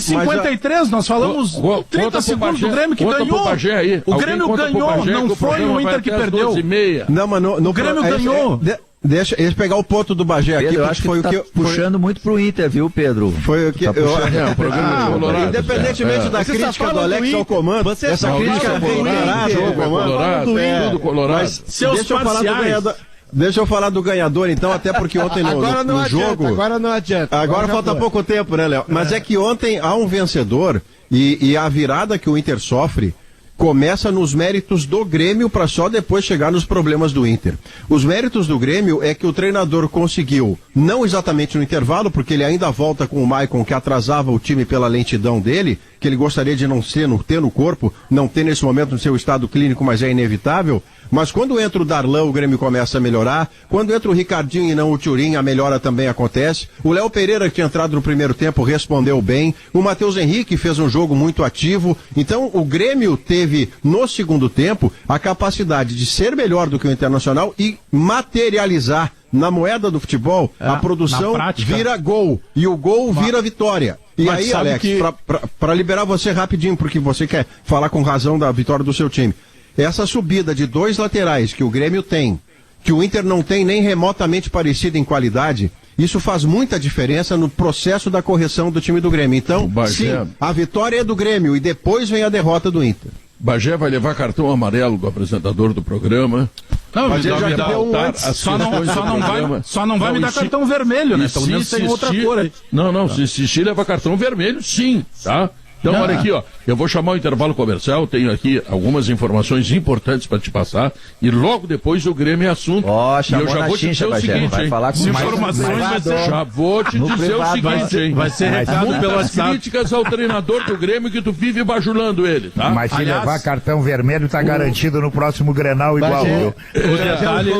1h53, nós falamos 30 segundos do Grêmio que ganhou. O Grêmio ganhou, não foi o Inter que perdeu. Não, mas o Grêmio ganhou. Deixa eu pegar o ponto do Bagé aqui, Pedro, eu acho que foi o que puxando muito pro Inter, viu, Pedro? Foi o que independentemente da crítica do Alex ao comando, essa crítica tudo colorado. Deixa eu falar do ganhador, então, até porque ontem no jogo... Agora não adianta. Agora falta pouco tempo, né, Léo? Mas é que ontem há um vencedor e a virada que o Inter sofre começa nos méritos do Grêmio para só depois chegar nos problemas do Inter. Os méritos do Grêmio é que o treinador conseguiu, não exatamente no intervalo, porque ele ainda volta com o Maicon, que atrasava o time pela lentidão dele, que ele gostaria de não ter no corpo, não ter nesse momento no seu estado clínico, mas é inevitável. Mas quando entra o Darlan, o Grêmio começa a melhorar. Quando entra o Ricardinho e não o Thurin, a melhora também acontece. O Léo Pereira, que tinha entrado no primeiro tempo, respondeu bem. O Matheus Henrique fez um jogo muito ativo. Então, o Grêmio teve, no segundo tempo, a capacidade de ser melhor do que o Internacional e materializar na moeda do futebol, a produção vira gol. E o gol vira vitória. E aí, Alex, para liberar você rapidinho, porque você quer falar com razão da vitória do seu time. Essa subida de 2 laterais que o Grêmio tem, que o Inter não tem nem remotamente parecido em qualidade, isso faz muita diferença no processo da correção do time do Grêmio. Então, sim, a vitória é do Grêmio e depois vem a derrota do Inter. Bagé vai levar cartão amarelo do apresentador do programa. Não, mas ele já deu um antes. Só não vai me dar cartão vermelho, né? Pelo menos tem outra cor aí. Não, se leva cartão vermelho, sim, tá? Então, olha aqui, ó, eu vou chamar o intervalo comercial, tenho aqui algumas informações importantes para te passar, e logo depois o Grêmio é assunto. Ó, e eu já vou te dizer o seguinte, vai falar com informações vai ser... Já vou te dizer o seguinte, hein? Vai ser recado pelo Muitas críticas ao treinador do Grêmio que tu vive bajulando ele, tá? Mas se levar cartão vermelho, tá garantido no próximo Grenal igual, viu? O detalhe,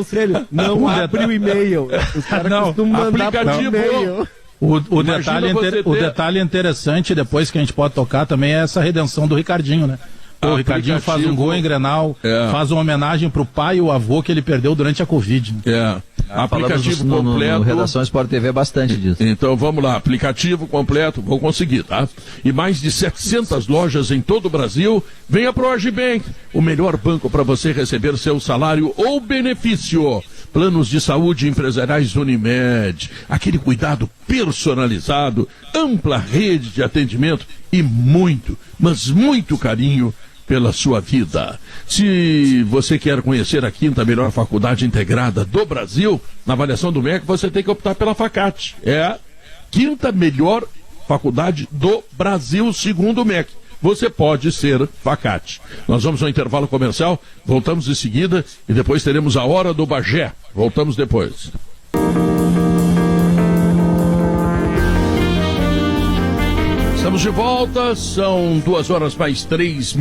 não abre o e-mail. Os caras costumam mandar pro e-mail. O detalhe interessante, depois que a gente pode tocar também, é essa redenção do Ricardinho, né? O Ricardinho faz um gol em Grenal, faz uma homenagem pro pai e o avô que ele perdeu durante a Covid. Né? Aplicativo completo. No Redação Sport TV bastante disso. Então vamos lá, aplicativo completo, vou conseguir, tá? E mais de 700 lojas em todo o Brasil. Venha pro Agibank, o melhor banco para você receber seu salário ou benefício. Planos de saúde empresariais Unimed, aquele cuidado personalizado, ampla rede de atendimento e muito, mas muito carinho pela sua vida. Se você quer conhecer a 5ª melhor faculdade integrada do Brasil, na avaliação do MEC, você tem que optar pela Facate. É a 5ª melhor faculdade do Brasil, segundo o MEC. Você pode ser Facate. Nós vamos ao intervalo comercial, voltamos em seguida e depois teremos a Hora do Bagé. Voltamos depois. Estamos de volta, são 2h mais 3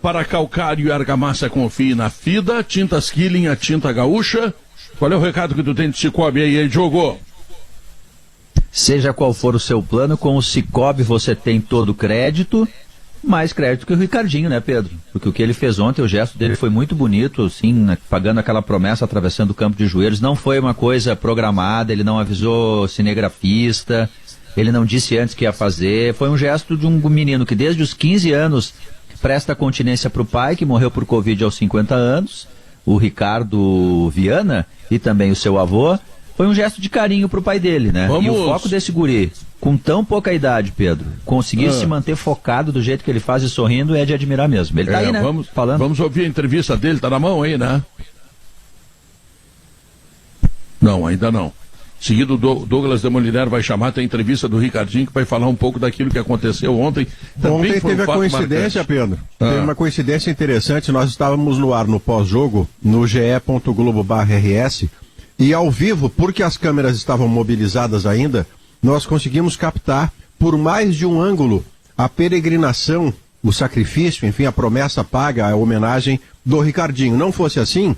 para calcário e argamassa, confie na Fida, tintas Killing, a tinta gaúcha. Qual é o recado que tu tem de Cicobi aí, Diogo? Seja qual for o seu plano, com o Cicobi você tem todo o crédito, mais crédito que o Ricardinho, né, Pedro? Porque o que ele fez ontem, o gesto dele foi muito bonito, assim, pagando aquela promessa, atravessando o campo de joelhos. Não foi uma coisa programada, ele não avisou cinegrafista, ele não disse antes que ia fazer. Foi um gesto de um menino que desde os 15 anos presta continência para o pai, que morreu por Covid aos 50 anos, o Ricardo Viana, e também o seu avô. Foi um gesto de carinho pro pai dele, né? Vamos. E o foco desse guri, com tão pouca idade, Pedro, conseguir se manter focado do jeito que ele faz e sorrindo é de admirar mesmo. Ele tá aí, né? Vamos ouvir a entrevista dele, tá na mão aí, né? Não, ainda não. Seguido, Douglas de Moliner vai chamar, tem a entrevista do Ricardinho, que vai falar um pouco daquilo que aconteceu ontem. Também ontem teve a coincidência, Pedro. Teve uma coincidência interessante. Nós estávamos no ar no pós-jogo, no ge.globo.rs, e ao vivo, porque as câmeras estavam mobilizadas ainda, nós conseguimos captar, por mais de um ângulo, a peregrinação, o sacrifício, enfim, a promessa paga, a homenagem do Ricardinho. Não fosse assim,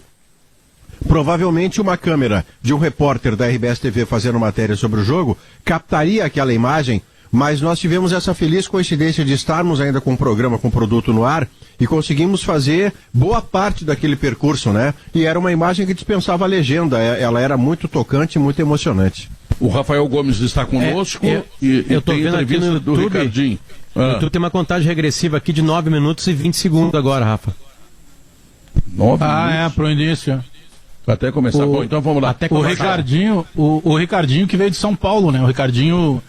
provavelmente uma câmera de um repórter da RBS TV fazendo matéria sobre o jogo captaria aquela imagem, mas nós tivemos essa feliz coincidência de estarmos ainda com o programa, com o produto no ar, e conseguimos fazer boa parte daquele percurso, né? E era uma imagem que dispensava a legenda, ela era muito tocante e muito emocionante. O Rafael Gomes está conosco eu tô tem vendo entrevista aqui no do YouTube, Ricardinho. Tu tem uma contagem regressiva aqui de 9 minutos e 20 segundos agora, Rafa. 9 minutos? Pro início. Até começar. Bom, então vamos lá. O Ricardinho, o Ricardinho que veio de São Paulo, né? O Ricardinho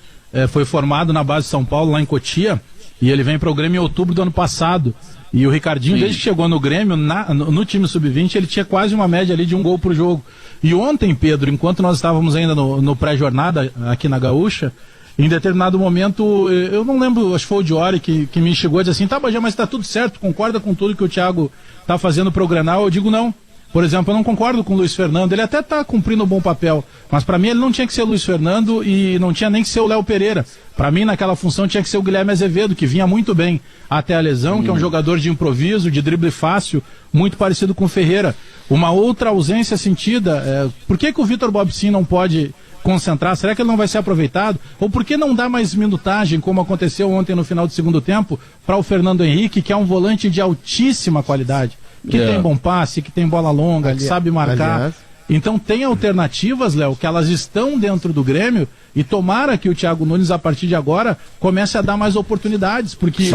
foi formado na base de São Paulo, lá em Cotia, e ele vem para o Grêmio em outubro do ano passado. E o Ricardinho, desde que chegou no Grêmio, no time sub-20, ele tinha quase uma média ali de 1 gol por jogo. E ontem, Pedro, enquanto nós estávamos ainda no pré-jornada aqui na Gaúcha, em determinado momento, eu não lembro, acho que foi o Diori que me chegou e disse assim: tá, Bagé, mas tá tudo certo, concorda com tudo que o Thiago tá fazendo pro Grenal? Eu digo não. Por exemplo, eu não concordo com o Luiz Fernando, ele até está cumprindo um bom papel, mas para mim ele não tinha que ser o Luiz Fernando e não tinha nem que ser o Léo Pereira. Para mim, naquela função, tinha que ser o Guilherme Azevedo, que vinha muito bem até a lesão, que é um jogador de improviso, de drible fácil, muito parecido com o Ferreira. Uma outra ausência sentida, por que o Vitor Bobsin não pode concentrar? Será que ele não vai ser aproveitado? Ou por que não dá mais minutagem, como aconteceu ontem no final do segundo tempo, para o Fernando Henrique, que é um volante de altíssima qualidade? Que tem bom passe, que tem bola longa, que sabe marcar. Aliás. Então tem alternativas, Léo, que elas estão dentro do Grêmio, e tomara que o Thiago Nunes, a partir de agora, comece a dar mais oportunidades, porque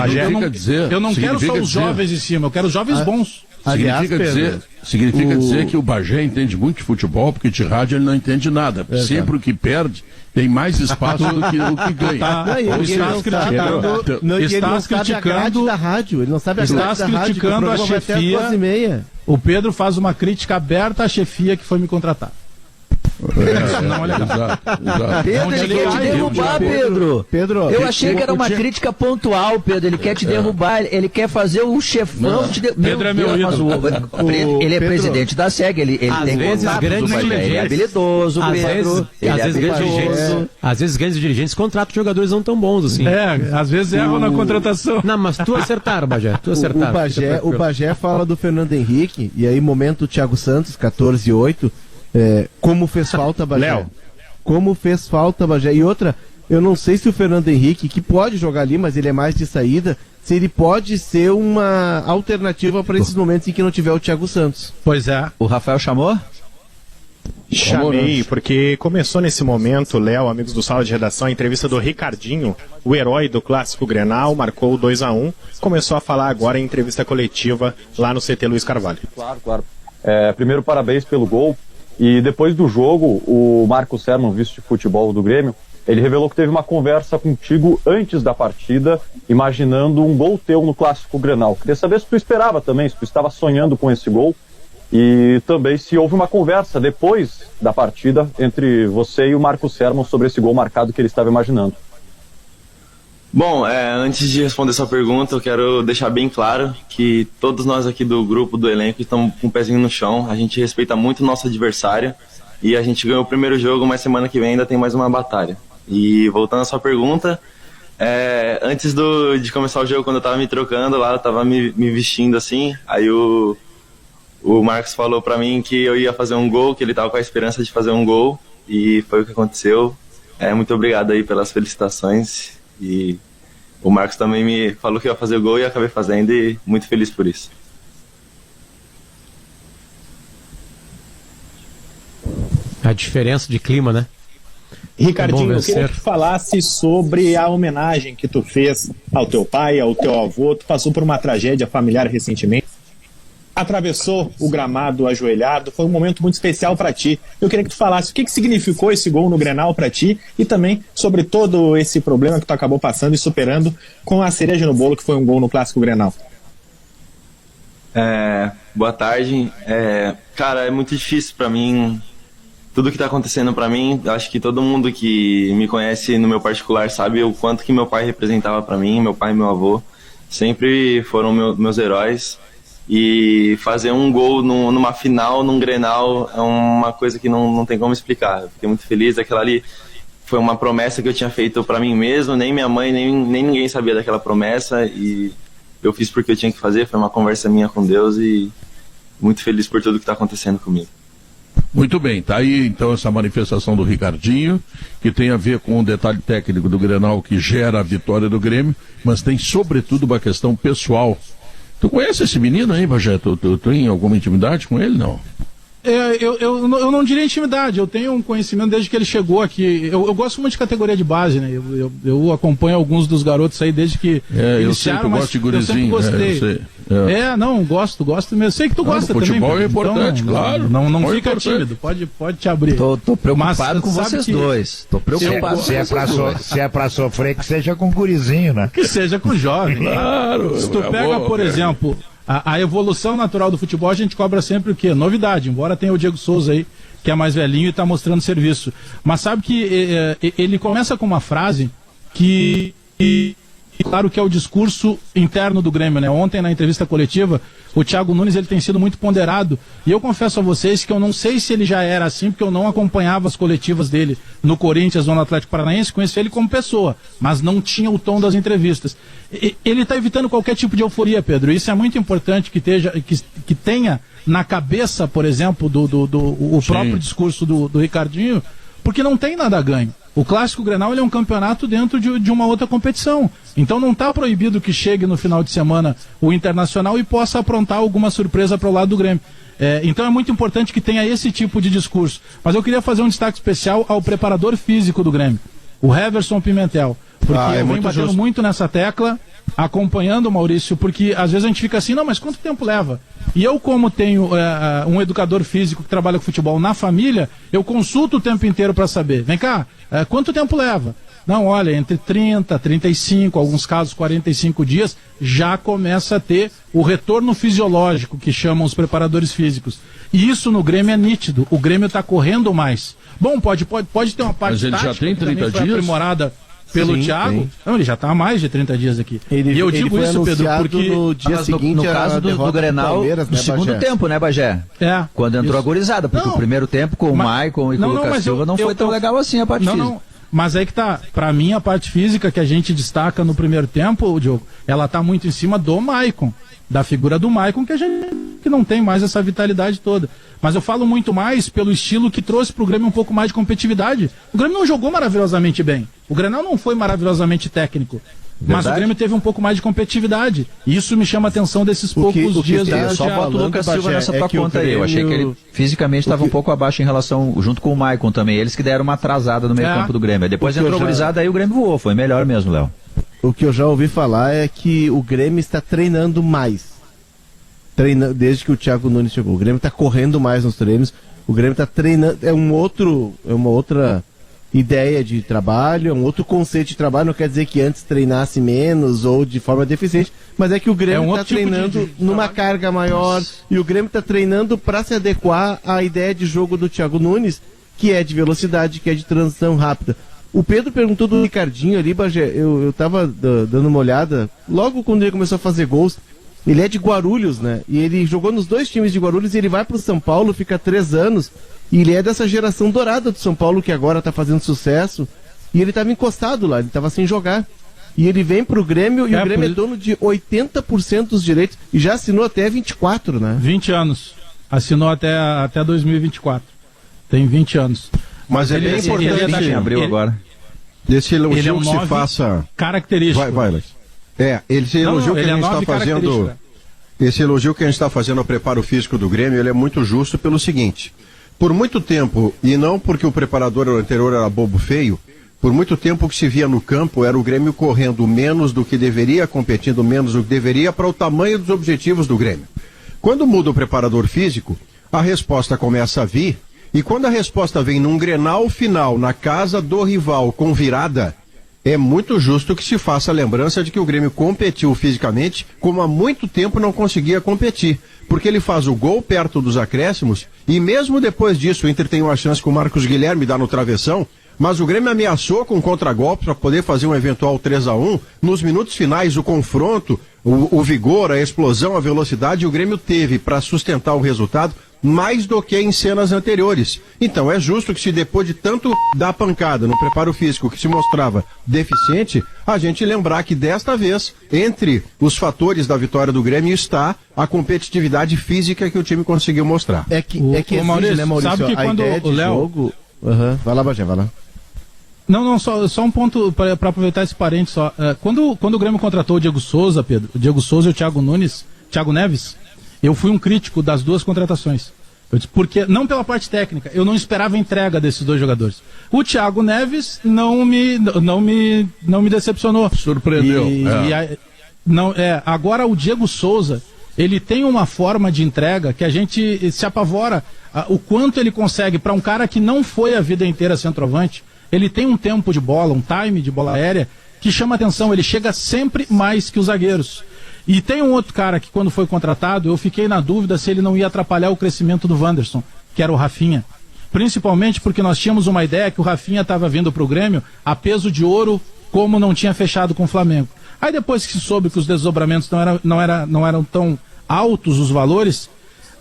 eu não quero só os jovens em cima, eu quero os jovens bons. Significa dizer que o Bagé entende muito de futebol, porque de rádio ele não entende nada. Sempre o que perde tem mais espaço do que o que ganha. Estás criticando a rádio, ele não sabe a grade da rádio, criticando a chefia. O Pedro faz uma crítica aberta à chefia que foi me contratar. Não é legal. Pedro, ele quer te derrubar, Pedro. Eu achei que era uma crítica pontual, Pedro. Ele quer te derrubar, ele quer fazer o chefão te derrubar. Pedro é meu ídolo. Ele é presidente da SEG, ele tem contato do Bagé. Ele é habilidoso, Pedro. Às vezes grandes dirigentes contratam jogadores não tão bons assim. Às vezes erram na contratação. Não, mas tu acertaram, Bagé. O Bagé fala do Fernando Henrique, e aí momento Thiago Santos, 14-8, como fez falta, Bagé. Léo. Como fez falta, Bagé. E outra, eu não sei se o Fernando Henrique, que pode jogar ali, mas ele é mais de saída, se ele pode ser uma alternativa para esses momentos em que não tiver o Thiago Santos. Pois é. O Rafael chamou? Chamei, porque começou nesse momento, Léo, amigos do Sala de Redação, a entrevista do Ricardinho, o herói do Clássico Grenal, marcou o 2-1, começou a falar agora em entrevista coletiva lá no CT Luiz Carvalho. Claro. Primeiro, parabéns pelo gol, e depois do jogo, o Marcos Sermon, vice de futebol do Grêmio, ele revelou que teve uma conversa contigo antes da partida, imaginando um gol teu no Clássico Grenal. Queria saber se tu esperava também, se tu estava sonhando com esse gol, e também se houve uma conversa depois da partida entre você e o Marcos Sermon sobre esse gol marcado que ele estava imaginando. Bom, antes de responder essa pergunta, eu quero deixar bem claro que todos nós aqui do grupo, do elenco, estamos com o pezinho no chão. A gente respeita muito o nosso adversário e a gente ganhou o primeiro jogo, mas semana que vem ainda tem mais uma batalha. E voltando à sua pergunta, antes de começar o jogo, quando eu estava me trocando lá, eu estava me vestindo assim, aí o Marcos falou pra mim que eu ia fazer um gol, que ele tava com a esperança de fazer um gol, e foi o que aconteceu. Muito obrigado aí pelas felicitações, e o Marcos também me falou que ia fazer o gol e eu acabei fazendo, e muito feliz por isso. A diferença de clima, né? Ricardinho, eu queria que tu falasse sobre a homenagem que tu fez ao teu pai, ao teu avô. Tu passou por uma tragédia familiar recentemente, atravessou o gramado ajoelhado, foi um momento muito especial para ti. Eu queria que tu falasse o que significou esse gol no Grenal para ti e também sobre todo esse problema que tu acabou passando e superando com a cereja no bolo, que foi um gol no Clássico Grenal. Boa tarde. Cara, é muito difícil para mim tudo que tá acontecendo para mim. Acho que todo mundo que me conhece no meu particular sabe o quanto que meu pai representava para mim. Meu pai e meu avô sempre foram meus heróis. E fazer um gol numa final, num Grenal, é uma coisa que não tem como explicar. Eu fiquei muito feliz. Aquela ali foi uma promessa que eu tinha feito para mim mesmo. Nem minha mãe, nem ninguém sabia daquela promessa. E eu fiz porque eu tinha que fazer. Foi uma conversa minha com Deus e muito feliz por tudo que está acontecendo comigo. Muito bem, tá aí então essa manifestação do Ricardinho, que tem a ver com o detalhe técnico do Grenal que gera a vitória do Grêmio, mas tem sobretudo uma questão pessoal. Tu conhece esse menino aí, Bagé? Tu tem alguma intimidade com ele, não? Eu não diria intimidade, eu tenho um conhecimento desde que ele chegou aqui. Eu gosto muito de categoria de base, né? Eu acompanho alguns dos garotos aí desde que iniciaram, mas eu sempre gostei. Não, gosto mesmo. Sei que tu gosta também. Futebol é importante, então, claro. Não fica tímido, pode te abrir. Tô preocupado com vocês dois. Tô preocupado. Se é pra sofrer, que seja com gurizinho, né? Que seja com jovem. Claro. Se tu pega, por exemplo, a evolução natural do futebol, a gente cobra sempre o quê? Novidade, embora tenha o Diego Souza aí, que é mais velhinho e está mostrando serviço. Mas sabe que ele começa com uma frase que claro que é o discurso interno do Grêmio, né? Ontem na entrevista coletiva, o Thiago Nunes ele tem sido muito ponderado, e eu confesso a vocês que eu não sei se ele já era assim, porque eu não acompanhava as coletivas dele no Corinthians ou no Atlético Paranaense, conheci ele como pessoa, mas não tinha o tom das entrevistas. Ele está evitando qualquer tipo de euforia, Pedro, isso é muito importante que tenha na cabeça, por exemplo, o próprio discurso do Ricardinho, porque não tem nada a ganho. O Clássico Grenal ele é um campeonato dentro de uma outra competição. Então não está proibido que chegue no final de semana o Internacional e possa aprontar alguma surpresa para o lado do Grêmio. Então é muito importante que tenha esse tipo de discurso. Mas eu queria fazer um destaque especial ao preparador físico do Grêmio, o Heverson Pimentel. Porque eu venho batendo muito nessa tecla, acompanhando o Maurício, porque às vezes a gente fica assim, não, mas quanto tempo leva? E eu, como tenho um educador físico que trabalha com futebol na família, eu consulto o tempo inteiro para saber. Vem cá, quanto tempo leva? Não, olha, entre 30, 35, alguns casos 45 dias, já começa a ter o retorno fisiológico, que chamam os preparadores físicos. E isso no Grêmio é nítido. O Grêmio está correndo mais. Bom, pode ter uma parte mas ele já tem 30 dias? Aprimorada pelo Thiago. Não, ele já está há mais de 30 dias aqui. E eu digo isso, Pedro, porque no dia seguinte, no caso do Grenal, no segundo tempo, né, Bagé? Quando entrou a gurizada, porque o primeiro tempo com o Maicon e com o Lucas Silva não foi tão legal assim a parte física. Mas aí que tá, pra mim a parte física que a gente destaca no primeiro tempo, Diogo, ela tá muito em cima do Maicon, da figura do Maicon, que não tem mais essa vitalidade toda. Mas eu falo muito mais pelo estilo que trouxe pro Grêmio um pouco mais de competitividade. O Grêmio não jogou maravilhosamente bem. O Grenal não foi maravilhosamente técnico. Verdade. Mas o Grêmio teve um pouco mais de competitividade. E isso me chama a atenção desses poucos dias. Eu só boto o Lucas Silva nessa tua conta aí. Eu achei que ele fisicamente estava um pouco abaixo em relação, junto com o Maicon também. Eles que deram uma atrasada no meio campo do Grêmio. Depois entrou gurizada, aí o Grêmio voou. Foi melhor mesmo, Léo. O que eu já ouvi falar é que o Grêmio está treinando mais. Desde que o Thiago Nunes chegou. O Grêmio está correndo mais nos treinos. O Grêmio está treinando. É uma outra ideia de trabalho, é um outro conceito de trabalho. Não quer dizer que antes treinasse menos ou de forma deficiente, mas é que o Grêmio está treinando numa carga maior. E o Grêmio está treinando para se adequar à ideia de jogo do Thiago Nunes, que é de velocidade, que é de transição rápida. O Pedro perguntou do Ricardinho ali, Bagé. Eu tava dando uma olhada logo quando ele começou a fazer gols. Ele é de Guarulhos, né? E ele jogou nos dois times de Guarulhos e ele vai pro São Paulo, fica 3 anos. E ele é dessa geração dourada do São Paulo que agora tá fazendo sucesso. E ele tava encostado lá, ele tava sem jogar. E ele vem pro Grêmio e o Grêmio é dono de 80% dos direitos. E já assinou até 24, né? 20 anos. Assinou até 2024. Tem 20 anos. Mas é bem importante. Em abril agora. Esse elogio que se faça. Característico. Vai. Esse elogio que a gente está fazendo. Esse elogio que a gente está fazendo ao preparo físico do Grêmio, ele é muito justo pelo seguinte: por muito tempo, e não porque o preparador anterior era bobo feio, por muito tempo o que se via no campo era o Grêmio correndo menos do que deveria, competindo menos do que deveria, para o tamanho dos objetivos do Grêmio. Quando muda o preparador físico, a resposta começa a vir, e quando a resposta vem num Grenal final, na casa do rival, com virada, é muito justo que se faça a lembrança de que o Grêmio competiu fisicamente como há muito tempo não conseguia competir. Porque ele faz o gol perto dos acréscimos e mesmo depois disso o Inter tem uma chance que o Marcos Guilherme dá no travessão, mas o Grêmio ameaçou com contragolpe para poder fazer um eventual 3-1. Nos minutos finais, o confronto, o vigor, a explosão, a velocidade, o Grêmio teve para sustentar o resultado mais do que em cenas anteriores. Então é justo que se depois de tanto dar pancada no preparo físico que se mostrava deficiente, a gente lembrar que desta vez, entre os fatores da vitória do Grêmio está a competitividade física que o time conseguiu mostrar. É que exige, Maurício, né, Maurício? Sabe que quando o Léo... Jogo... Vai lá, Bagé, vai lá. Não, só um ponto para aproveitar esse parente só. Quando o Grêmio contratou o Diego Souza, Pedro, o Diego Souza e o Thiago Neves, eu fui um crítico das duas contratações. Eu disse, porque, não pela parte técnica, eu não esperava a entrega desses dois jogadores. O Thiago Neves não me decepcionou. Surpreendeu. Agora o Diego Souza, ele tem uma forma de entrega que a gente se apavora o quanto ele consegue, para um cara que não foi a vida inteira centroavante, ele tem um tempo de bola, um time de bola aérea que chama atenção, ele chega sempre mais que os zagueiros. E tem um outro cara que quando foi contratado, eu fiquei na dúvida se ele não ia atrapalhar o crescimento do Wanderson, que era o Rafinha. Principalmente porque nós tínhamos uma ideia que o Rafinha estava vindo para o Grêmio a peso de ouro, como não tinha fechado com o Flamengo. Aí depois que se soube que os desdobramentos não eram tão altos os valores,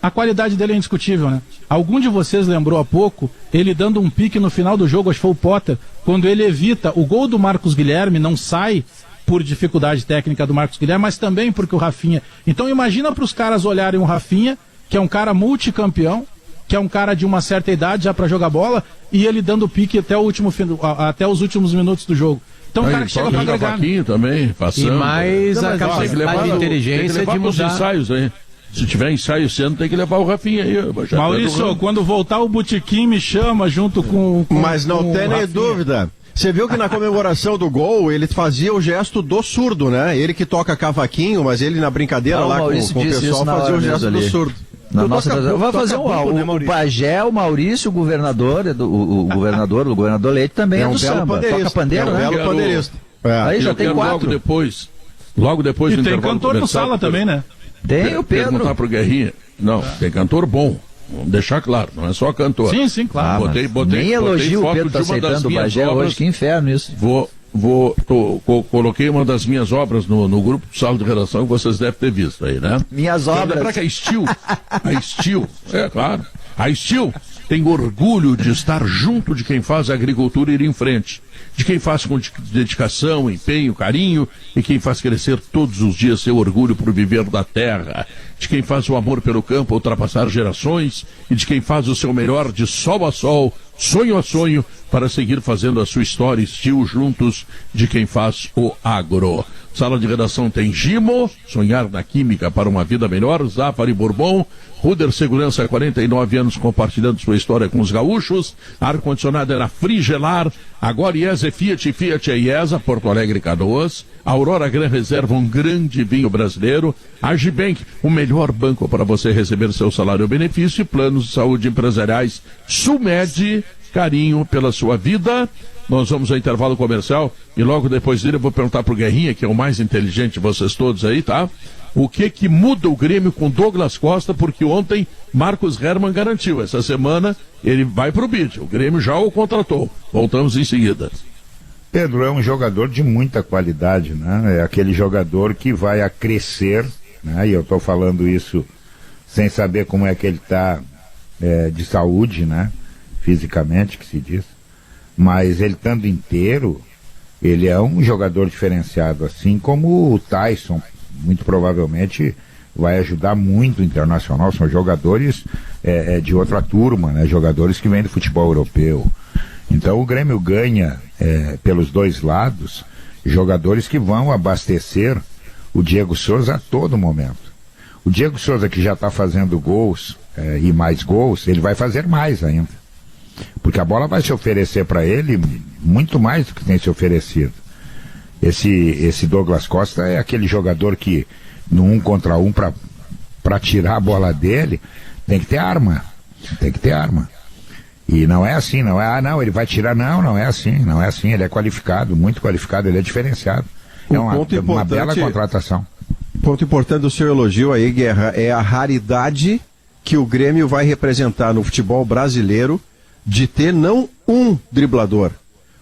a qualidade dele é indiscutível, né? Algum de vocês lembrou há pouco ele dando um pique no final do jogo, acho que foi o Potter, quando ele evita o gol do Marcos Guilherme, não sai por dificuldade técnica do Marcos Guilherme, mas também porque o Rafinha... Então imagina para os caras olharem o Rafinha, que é um cara multicampeão, que é um cara de uma certa idade já para jogar bola, e ele dando pique até os últimos minutos do jogo. Então o cara que chega para agregar. Também, passando. E mais a capacidade de inteligência de mudar. Os ensaios aí. Se tiver ensaio esse ano, tem que levar o Rafinha aí. Maurício, quando voltar o Botequim, me chama junto com mas não tem nem dúvida. Você viu que na comemoração do gol, ele fazia o gesto do surdo, né? Ele que toca cavaquinho, mas ele na brincadeira lá com o pessoal fazia o gesto do surdo. Vai fazer o Bagé, o Maurício, o governador Leite também é do samba. Toca pandeiro, né? Belo pandeirista. Aí já tem 4. Logo depois e tem cantor no sala também, né? Tem o Pedro. Perguntar pro Guerrinha. Não, tem cantor bom. Vamos deixar claro, não é só cantor. Sim, claro. Nem elogio o Pedro tá aceitando o Bagé hoje, que inferno isso. Coloquei uma das minhas obras no grupo do Sala de Redação, que vocês devem ter visto aí, né? Minhas obras. Lembra que a Steel, é claro, a Steel tem orgulho de estar junto de quem faz a agricultura ir em frente, de quem faz com dedicação, empenho, carinho, e quem faz crescer todos os dias seu orgulho por viver da terra, de quem faz o amor pelo campo ultrapassar gerações, e de quem faz o seu melhor de sol a sol, sonho a sonho, para seguir fazendo a sua história Steel juntos de quem faz o agro. Sala de Redação tem Gimo, sonhar na química para uma vida melhor, Zafari Bourbon, Ruder Segurança, 49 anos compartilhando sua história com os gaúchos, ar-condicionado era Frigelar, agora IESA é Fiat, Fiat é IESA, Porto Alegre e Canoas, Aurora Gran Reserva, um grande vinho brasileiro, Agibank, o melhor banco para você receber seu salário ou benefício, e planos de saúde empresariais, Sulmed, carinho pela sua vida. Nós vamos ao intervalo comercial e logo depois dele eu vou perguntar pro Guerrinha, que é o mais inteligente de vocês todos aí, tá? O que muda o Grêmio com Douglas Costa, porque ontem Marcos Hermann garantiu, essa semana ele vai pro bid, o Grêmio já o contratou. Voltamos em seguida. Pedro é um jogador de muita qualidade, né? É aquele jogador que vai a crescer, né? E eu estou falando isso sem saber como é que ele está de saúde, né? Fisicamente, que se diz. Mas ele estando inteiro, ele é um jogador diferenciado, assim como o Tyson, muito provavelmente vai ajudar muito o Internacional. São jogadores de outra turma, né? Jogadores que vêm do futebol europeu. Então o Grêmio ganha pelos dois lados jogadores que vão abastecer o Diego Souza a todo momento. O Diego Souza, que já está fazendo gols e mais gols, ele vai fazer mais ainda, porque a bola vai se oferecer para ele muito mais do que tem se oferecido. Esse Douglas Costa é aquele jogador que no 1 contra 1 para tirar a bola dele tem que ter arma, e não é assim, não, ele vai tirar, não é assim, ele é qualificado, muito qualificado, ele é diferenciado. É uma bela contratação. Ponto importante do seu elogio aí, Guerra, é a raridade que o Grêmio vai representar no futebol brasileiro de ter não um driblador.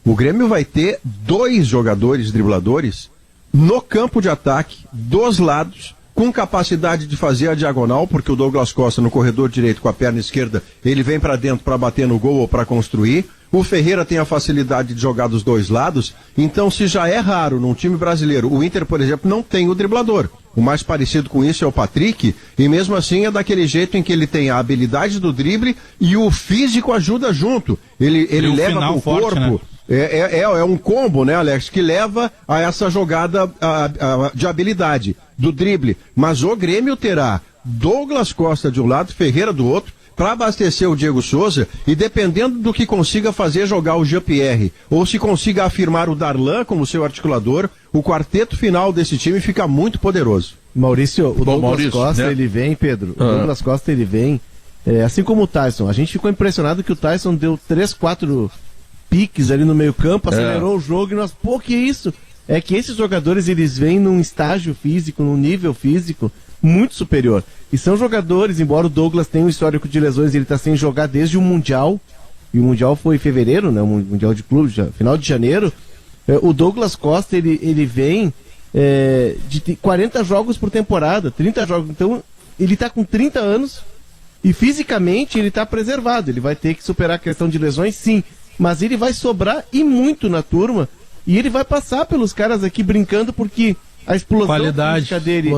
O Grêmio vai ter 2 jogadores dribladores no campo de ataque, dos lados, com capacidade de fazer a diagonal, porque o Douglas Costa no corredor direito com a perna esquerda, ele vem para dentro para bater no gol ou para construir. O Ferreira tem a facilidade de jogar dos dois lados. Então, se já é raro num time brasileiro, o Inter, por exemplo, não tem o driblador. O mais parecido com isso é o Patrick, e mesmo assim é daquele jeito em que ele tem a habilidade do drible e o físico ajuda junto. Ele leva pro corpo. Né? É um combo, né, Alex, que leva a essa jogada de habilidade do drible. Mas o Grêmio terá Douglas Costa de um lado, Ferreira do outro, para abastecer o Diego Souza, e dependendo do que consiga fazer jogar o Jean-Pierre, ou se consiga afirmar o Darlan como seu articulador, o quarteto final desse time fica muito poderoso. Maurício, o Douglas Costa, né? Ele vem, Pedro, o Douglas Costa, ele vem, assim como o Tyson. A gente ficou impressionado que o Tyson deu 3, 4 piques ali no meio campo, acelerou o jogo, e nós, pô, que isso? É que esses jogadores, eles vêm num estágio físico, num nível físico muito superior. E são jogadores, embora o Douglas tenha um histórico de lesões, ele está sem jogar desde o Mundial, e o Mundial foi em fevereiro, né, o Mundial de Clubes, final de janeiro. O Douglas Costa, ele vem de 40 jogos por temporada, 30 jogos, então ele está com 30 anos, e fisicamente ele está preservado. Ele vai ter que superar a questão de lesões, sim, mas ele vai sobrar e muito na turma, e ele vai passar pelos caras aqui brincando, porque a explosão física dele,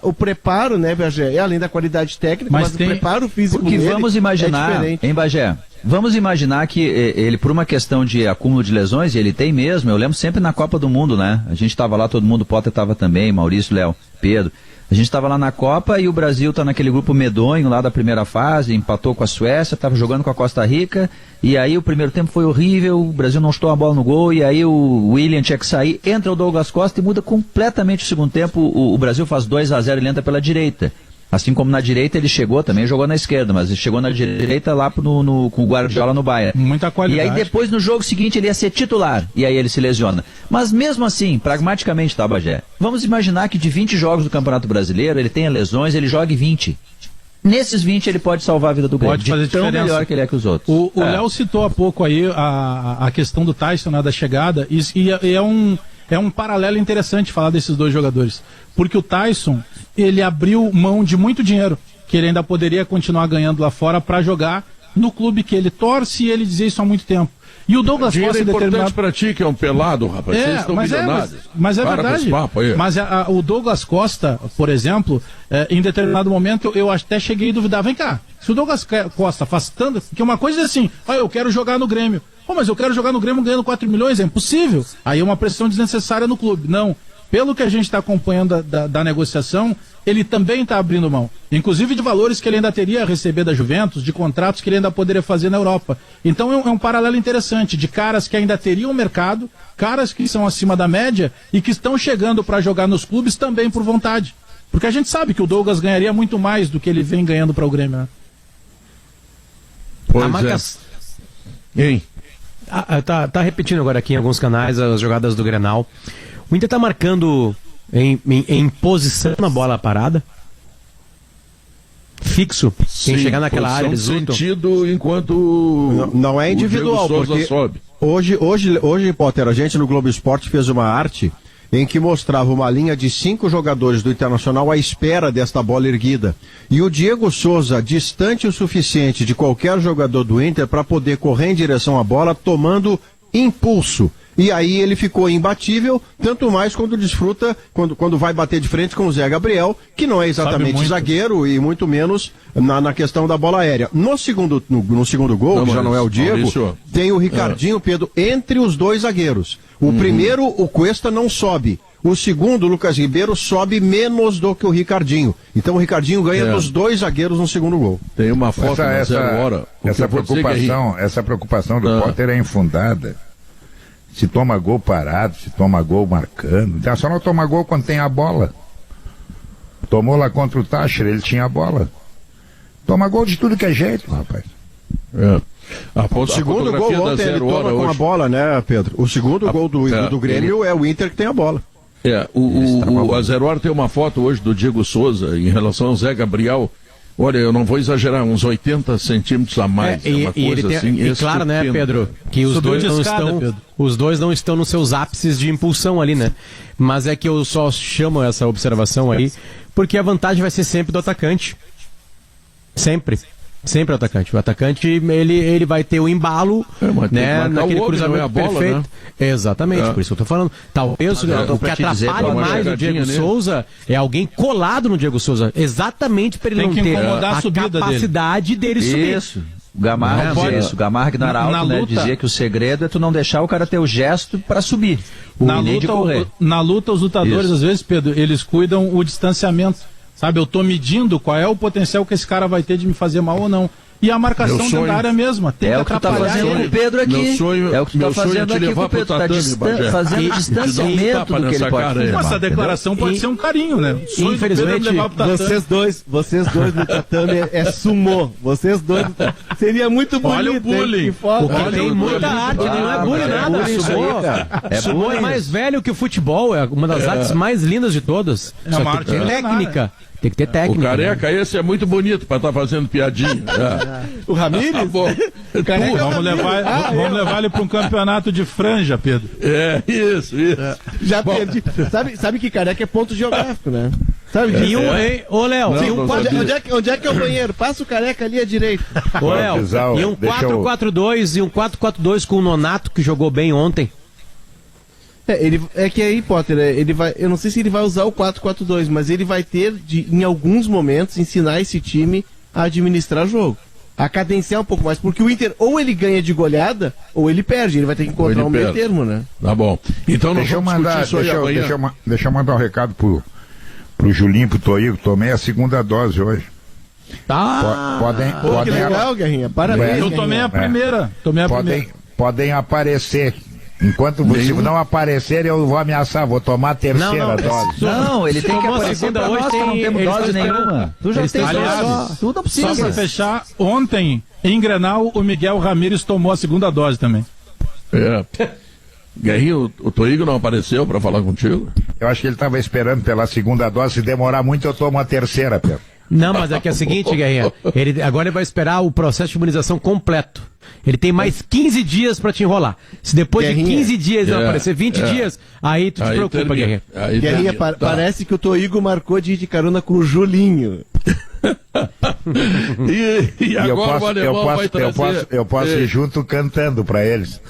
o preparo, né, Bagé, além da qualidade técnica, mas o preparo físico porque dele vamos imaginar, é diferente. Hein, Bagé? Vamos imaginar que ele, por uma questão de acúmulo de lesões, e ele tem mesmo, eu lembro sempre na Copa do Mundo, né? A gente estava lá, todo mundo, o Potter estava também, Maurício, Léo, Pedro. A gente estava lá na Copa e o Brasil está naquele grupo medonho lá da primeira fase, empatou com a Suécia, estava jogando com a Costa Rica, e aí o primeiro tempo foi horrível, o Brasil não chutou a bola no gol, e aí o William tinha que sair, entra o Douglas Costa e muda completamente o segundo tempo. O Brasil faz 2-0 e ele entra pela direita. Assim como na direita ele chegou, também jogou na esquerda, mas ele chegou na direita lá com o Guardiola no Bayern. Muita qualidade. E aí depois no jogo seguinte ele ia ser titular, e aí ele se lesiona. Mas mesmo assim, pragmaticamente, tá, Bagé? Vamos imaginar que de 20 jogos do Campeonato Brasileiro, ele tenha lesões, ele jogue 20. Nesses 20 ele pode salvar a vida do Grêmio. Pode fazer tão diferença. melhor que ele é que os outros. O Léo citou há pouco aí a questão do Tyson, né, da chegada, e é um paralelo interessante falar desses dois jogadores. Porque o Tyson, ele abriu mão de muito dinheiro, que ele ainda poderia continuar ganhando lá fora para jogar no clube que ele torce, e ele dizia isso há muito tempo. E o Douglas Dinheiro Costa é importante pra ti, que é um pelado, rapaz. Vocês estão milionários. Mas é Para com verdade. esse papo aí. Mas o Douglas Costa, por exemplo, em determinado momento eu até cheguei a duvidar. Vem cá, se o Douglas Costa faz tanto... Porque uma coisa é assim, eu quero jogar no Grêmio. Pô, mas eu quero jogar no Grêmio ganhando 4 milhões, é impossível. Aí é uma pressão desnecessária no clube. Não. Pelo que a gente está acompanhando da negociação, ele também está abrindo mão. Inclusive de valores que ele ainda teria a receber da Juventus, de contratos que ele ainda poderia fazer na Europa. Então é um paralelo interessante de caras que ainda teriam mercado, caras que são acima da média e que estão chegando para jogar nos clubes também por vontade. Porque a gente sabe que o Douglas ganharia muito mais do que ele vem ganhando para o Grêmio, né? Pois Hein? Tá repetindo agora aqui em alguns canais as jogadas do Grenal. O Inter tá marcando em posição na bola parada. Fixo. Quem chegar naquela área, eles lutam. Sentido enquanto não é individual, o Diego Souza porque sobe. Hoje, Potter, a gente no Globo Esporte fez uma arte em que mostrava uma linha de 5 jogadores do Internacional à espera desta bola erguida. E o Diego Souza, distante o suficiente de qualquer jogador do Inter para poder correr em direção à bola, tomando impulso. E aí ele ficou imbatível, tanto mais quando desfruta, quando vai bater de frente com o Zé Gabriel, que não é exatamente zagueiro e muito menos na questão da bola aérea. No segundo gol, que já não é o Diego, Maurício, tem o Ricardinho, Pedro, entre os dois zagueiros. O primeiro, o Cuesta não sobe. O segundo, o Lucas Ribeiro, sobe menos do que o Ricardinho. Então o Ricardinho ganha dos dois zagueiros no segundo gol. Tem uma foto na 0 hora. Essa preocupação do Potter é infundada. Se toma gol parado, se toma gol marcando. O Internacional toma gol quando tem a bola. Tomou lá contra o Táchira, ele tinha a bola. Toma gol de tudo que é jeito, rapaz. O segundo gol ontem ele toma com a bola, né, Pedro? O segundo gol do Grêmio é o Inter que tem a bola. A 0 hora tem uma foto hoje do Diego Souza em relação ao Zé Gabriel. Olha, eu não vou exagerar, uns 80 centímetros a mais. E claro, né, Pedro, que os dois não estão nos seus ápices de impulsão ali, né? Mas é que eu só chamo essa observação aí, porque a vantagem vai ser sempre do atacante. Sempre o atacante. O atacante, ele vai ter o embalo, né, naquele cruzamento perfeito. Né? Exatamente, por isso que eu tô falando. Talvez o que atrapalha mais o Diego Souza é alguém colado no Diego Souza, exatamente para ele não ter a capacidade dele subir. Isso. O Gamarra dizia isso. O Gamarra, que não era alto, né, dizia que o segredo é tu não deixar o cara ter o gesto para subir. Na luta, os lutadores, às vezes, Pedro, eles cuidam o distanciamento. Sabe, eu tô medindo qual é o potencial que esse cara vai ter de me fazer mal ou não. E a marcação dentro da área mesma. Tem que o que tu tá fazendo com o Pedro aqui. É o que tu tá fazendo aqui com o Pedro. Tá fazendo distanciamento do que ele pode fazer. Essa declaração pode ser um carinho, né? Infelizmente, vocês dois no tatame é sumô. Vocês dois seria muito bonito. Olha o bullying. Tem muita arte, não é bullying nada. Sumô é mais velho que o futebol, é uma das artes mais lindas de todas. É uma arte técnica. Tem que ter técnica. O Careca, né? Esse é muito bonito pra estar fazendo piadinha. O Ramires? Vamos levar ele para um campeonato de franja, Pedro. Isso. Já perdi. Sabe que Careca é ponto geográfico, né? Sabe disso? Ô, Léo, onde é que é o banheiro? Passa o Careca ali à direita. Ô, Léo, e um 4-4-2 e um 4-4-2 com o Nonato, que jogou bem ontem. É que aí, Potter, ele vai, eu não sei se ele vai usar o 4-4-2, mas ele vai ter em alguns momentos, ensinar esse time a administrar o jogo. A cadenciar um pouco mais, porque o Inter ou ele ganha de goleada, ou ele perde, ele vai ter que encontrar um meio termo, né? Tá bom. Então deixa eu mandar um recado pro Julinho, pro Toigo, tomei a segunda dose hoje. Podem que legal, Guerrinha, parabéns. Eu tomei a primeira. Podem aparecer. Enquanto você não aparecer, eu vou ameaçar, vou tomar a terceira dose. Não, ele tem que aparecer pra nós que não temos dose nenhuma. Tu já tem dose. Tu não precisa. Só pra fechar, ontem, em Grenal, o Miguel Ramírez tomou a segunda dose também. Guerrinho, o Toigo não apareceu pra falar contigo? Eu acho que ele estava esperando pela segunda dose. Se demorar muito, eu tomo a terceira, Pedro. Não, mas é que é o seguinte, Guerrinha, agora ele vai esperar o processo de imunização completo. Ele tem mais 15 dias pra te enrolar. Se depois de 15 dias não aparecer 20 dias, aí tu te preocupa, Guerrinha. Guerrinha, parece que o Toigo marcou de ir de carona com o Julinho. E agora o alemão vai trazer... Eu posso ir junto cantando pra eles.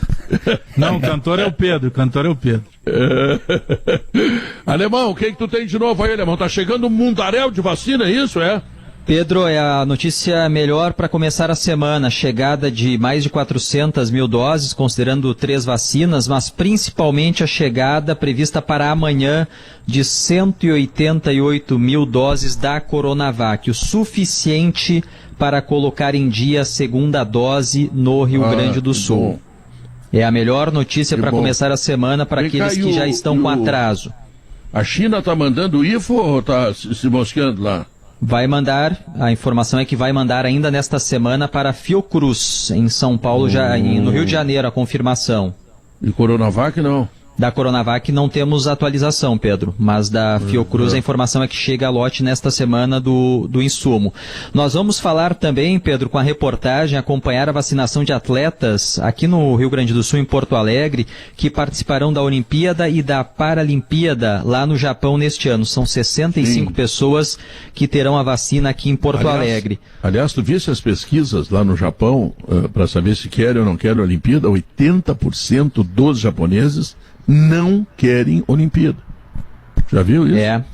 Não, o cantor é o Pedro, Alemão, o que tu tem de novo aí, Alemão? Tá chegando um mundaréu de vacina, é isso, é? Pedro, é a notícia melhor para começar a semana. Chegada de mais de 400 mil doses, considerando 3 vacinas, mas principalmente a chegada prevista para amanhã de 188 mil doses da Coronavac, o suficiente para colocar em dia a segunda dose no Rio Grande do Sul. É a melhor notícia para começar a semana para aqueles que já estão com atraso. A China está mandando IFO ou está se mosqueando lá? Vai mandar, a informação é que vai mandar ainda nesta semana para a Fiocruz, em São Paulo, no Rio de Janeiro, a confirmação. E Coronavac não? Da Coronavac não temos atualização, Pedro, mas da Fiocruz a informação é que chega a lote nesta semana do insumo. Nós vamos falar também, Pedro, com a reportagem, acompanhar a vacinação de atletas aqui no Rio Grande do Sul, em Porto Alegre, que participarão da Olimpíada e da Paralimpíada lá no Japão neste ano. São 65 pessoas que terão a vacina aqui em Porto Alegre. Aliás, tu viste as pesquisas lá no Japão, para saber se querem ou não querem a Olimpíada? 80% dos japoneses não querem Olimpíada. Já viu isso?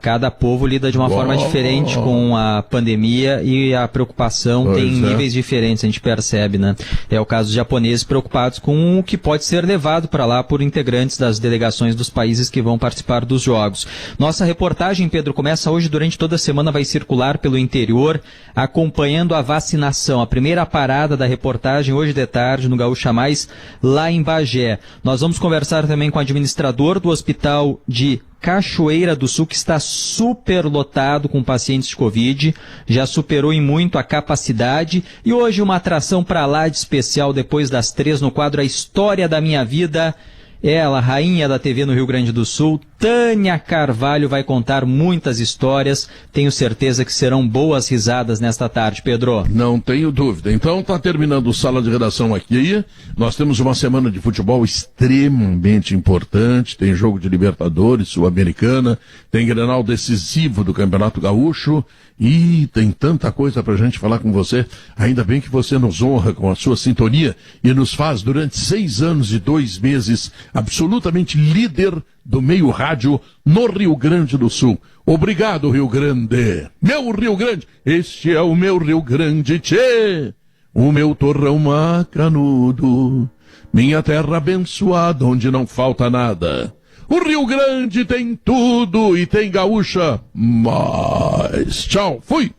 Cada povo lida de uma forma diferente com a pandemia e a preocupação tem níveis diferentes, a gente percebe, né? É o caso dos japoneses preocupados com o que pode ser levado para lá por integrantes das delegações dos países que vão participar dos Jogos. Nossa reportagem, Pedro, começa hoje, durante toda a semana vai circular pelo interior, acompanhando a vacinação. A primeira parada da reportagem, hoje de tarde, no Gaúcha Mais, lá em Bagé. Nós vamos conversar também com o administrador do Hospital de Cachoeira do Sul, que está super lotado com pacientes de Covid, já superou em muito a capacidade, e hoje uma atração para lá de especial, depois das 3 no quadro A História da Minha Vida. Ela, rainha da TV no Rio Grande do Sul, Tânia Carvalho, vai contar muitas histórias. Tenho certeza que serão boas risadas nesta tarde, Pedro. Não tenho dúvida. Então tá terminando o Sala de Redação aqui. Nós temos uma semana de futebol extremamente importante. Tem jogo de Libertadores, Sul-Americana, tem Grenal decisivo do Campeonato Gaúcho. E tem tanta coisa pra gente falar com você. Ainda bem que você nos honra com a sua sintonia e nos faz, durante 6 anos e 2 meses, absolutamente líder do meio rádio no Rio Grande do Sul. Obrigado, Rio Grande. Meu Rio Grande. Este é o meu Rio Grande, tchê. O meu torrão macanudo. Minha terra abençoada, onde não falta nada. O Rio Grande tem tudo e tem gaúcha, mas tchau, fui!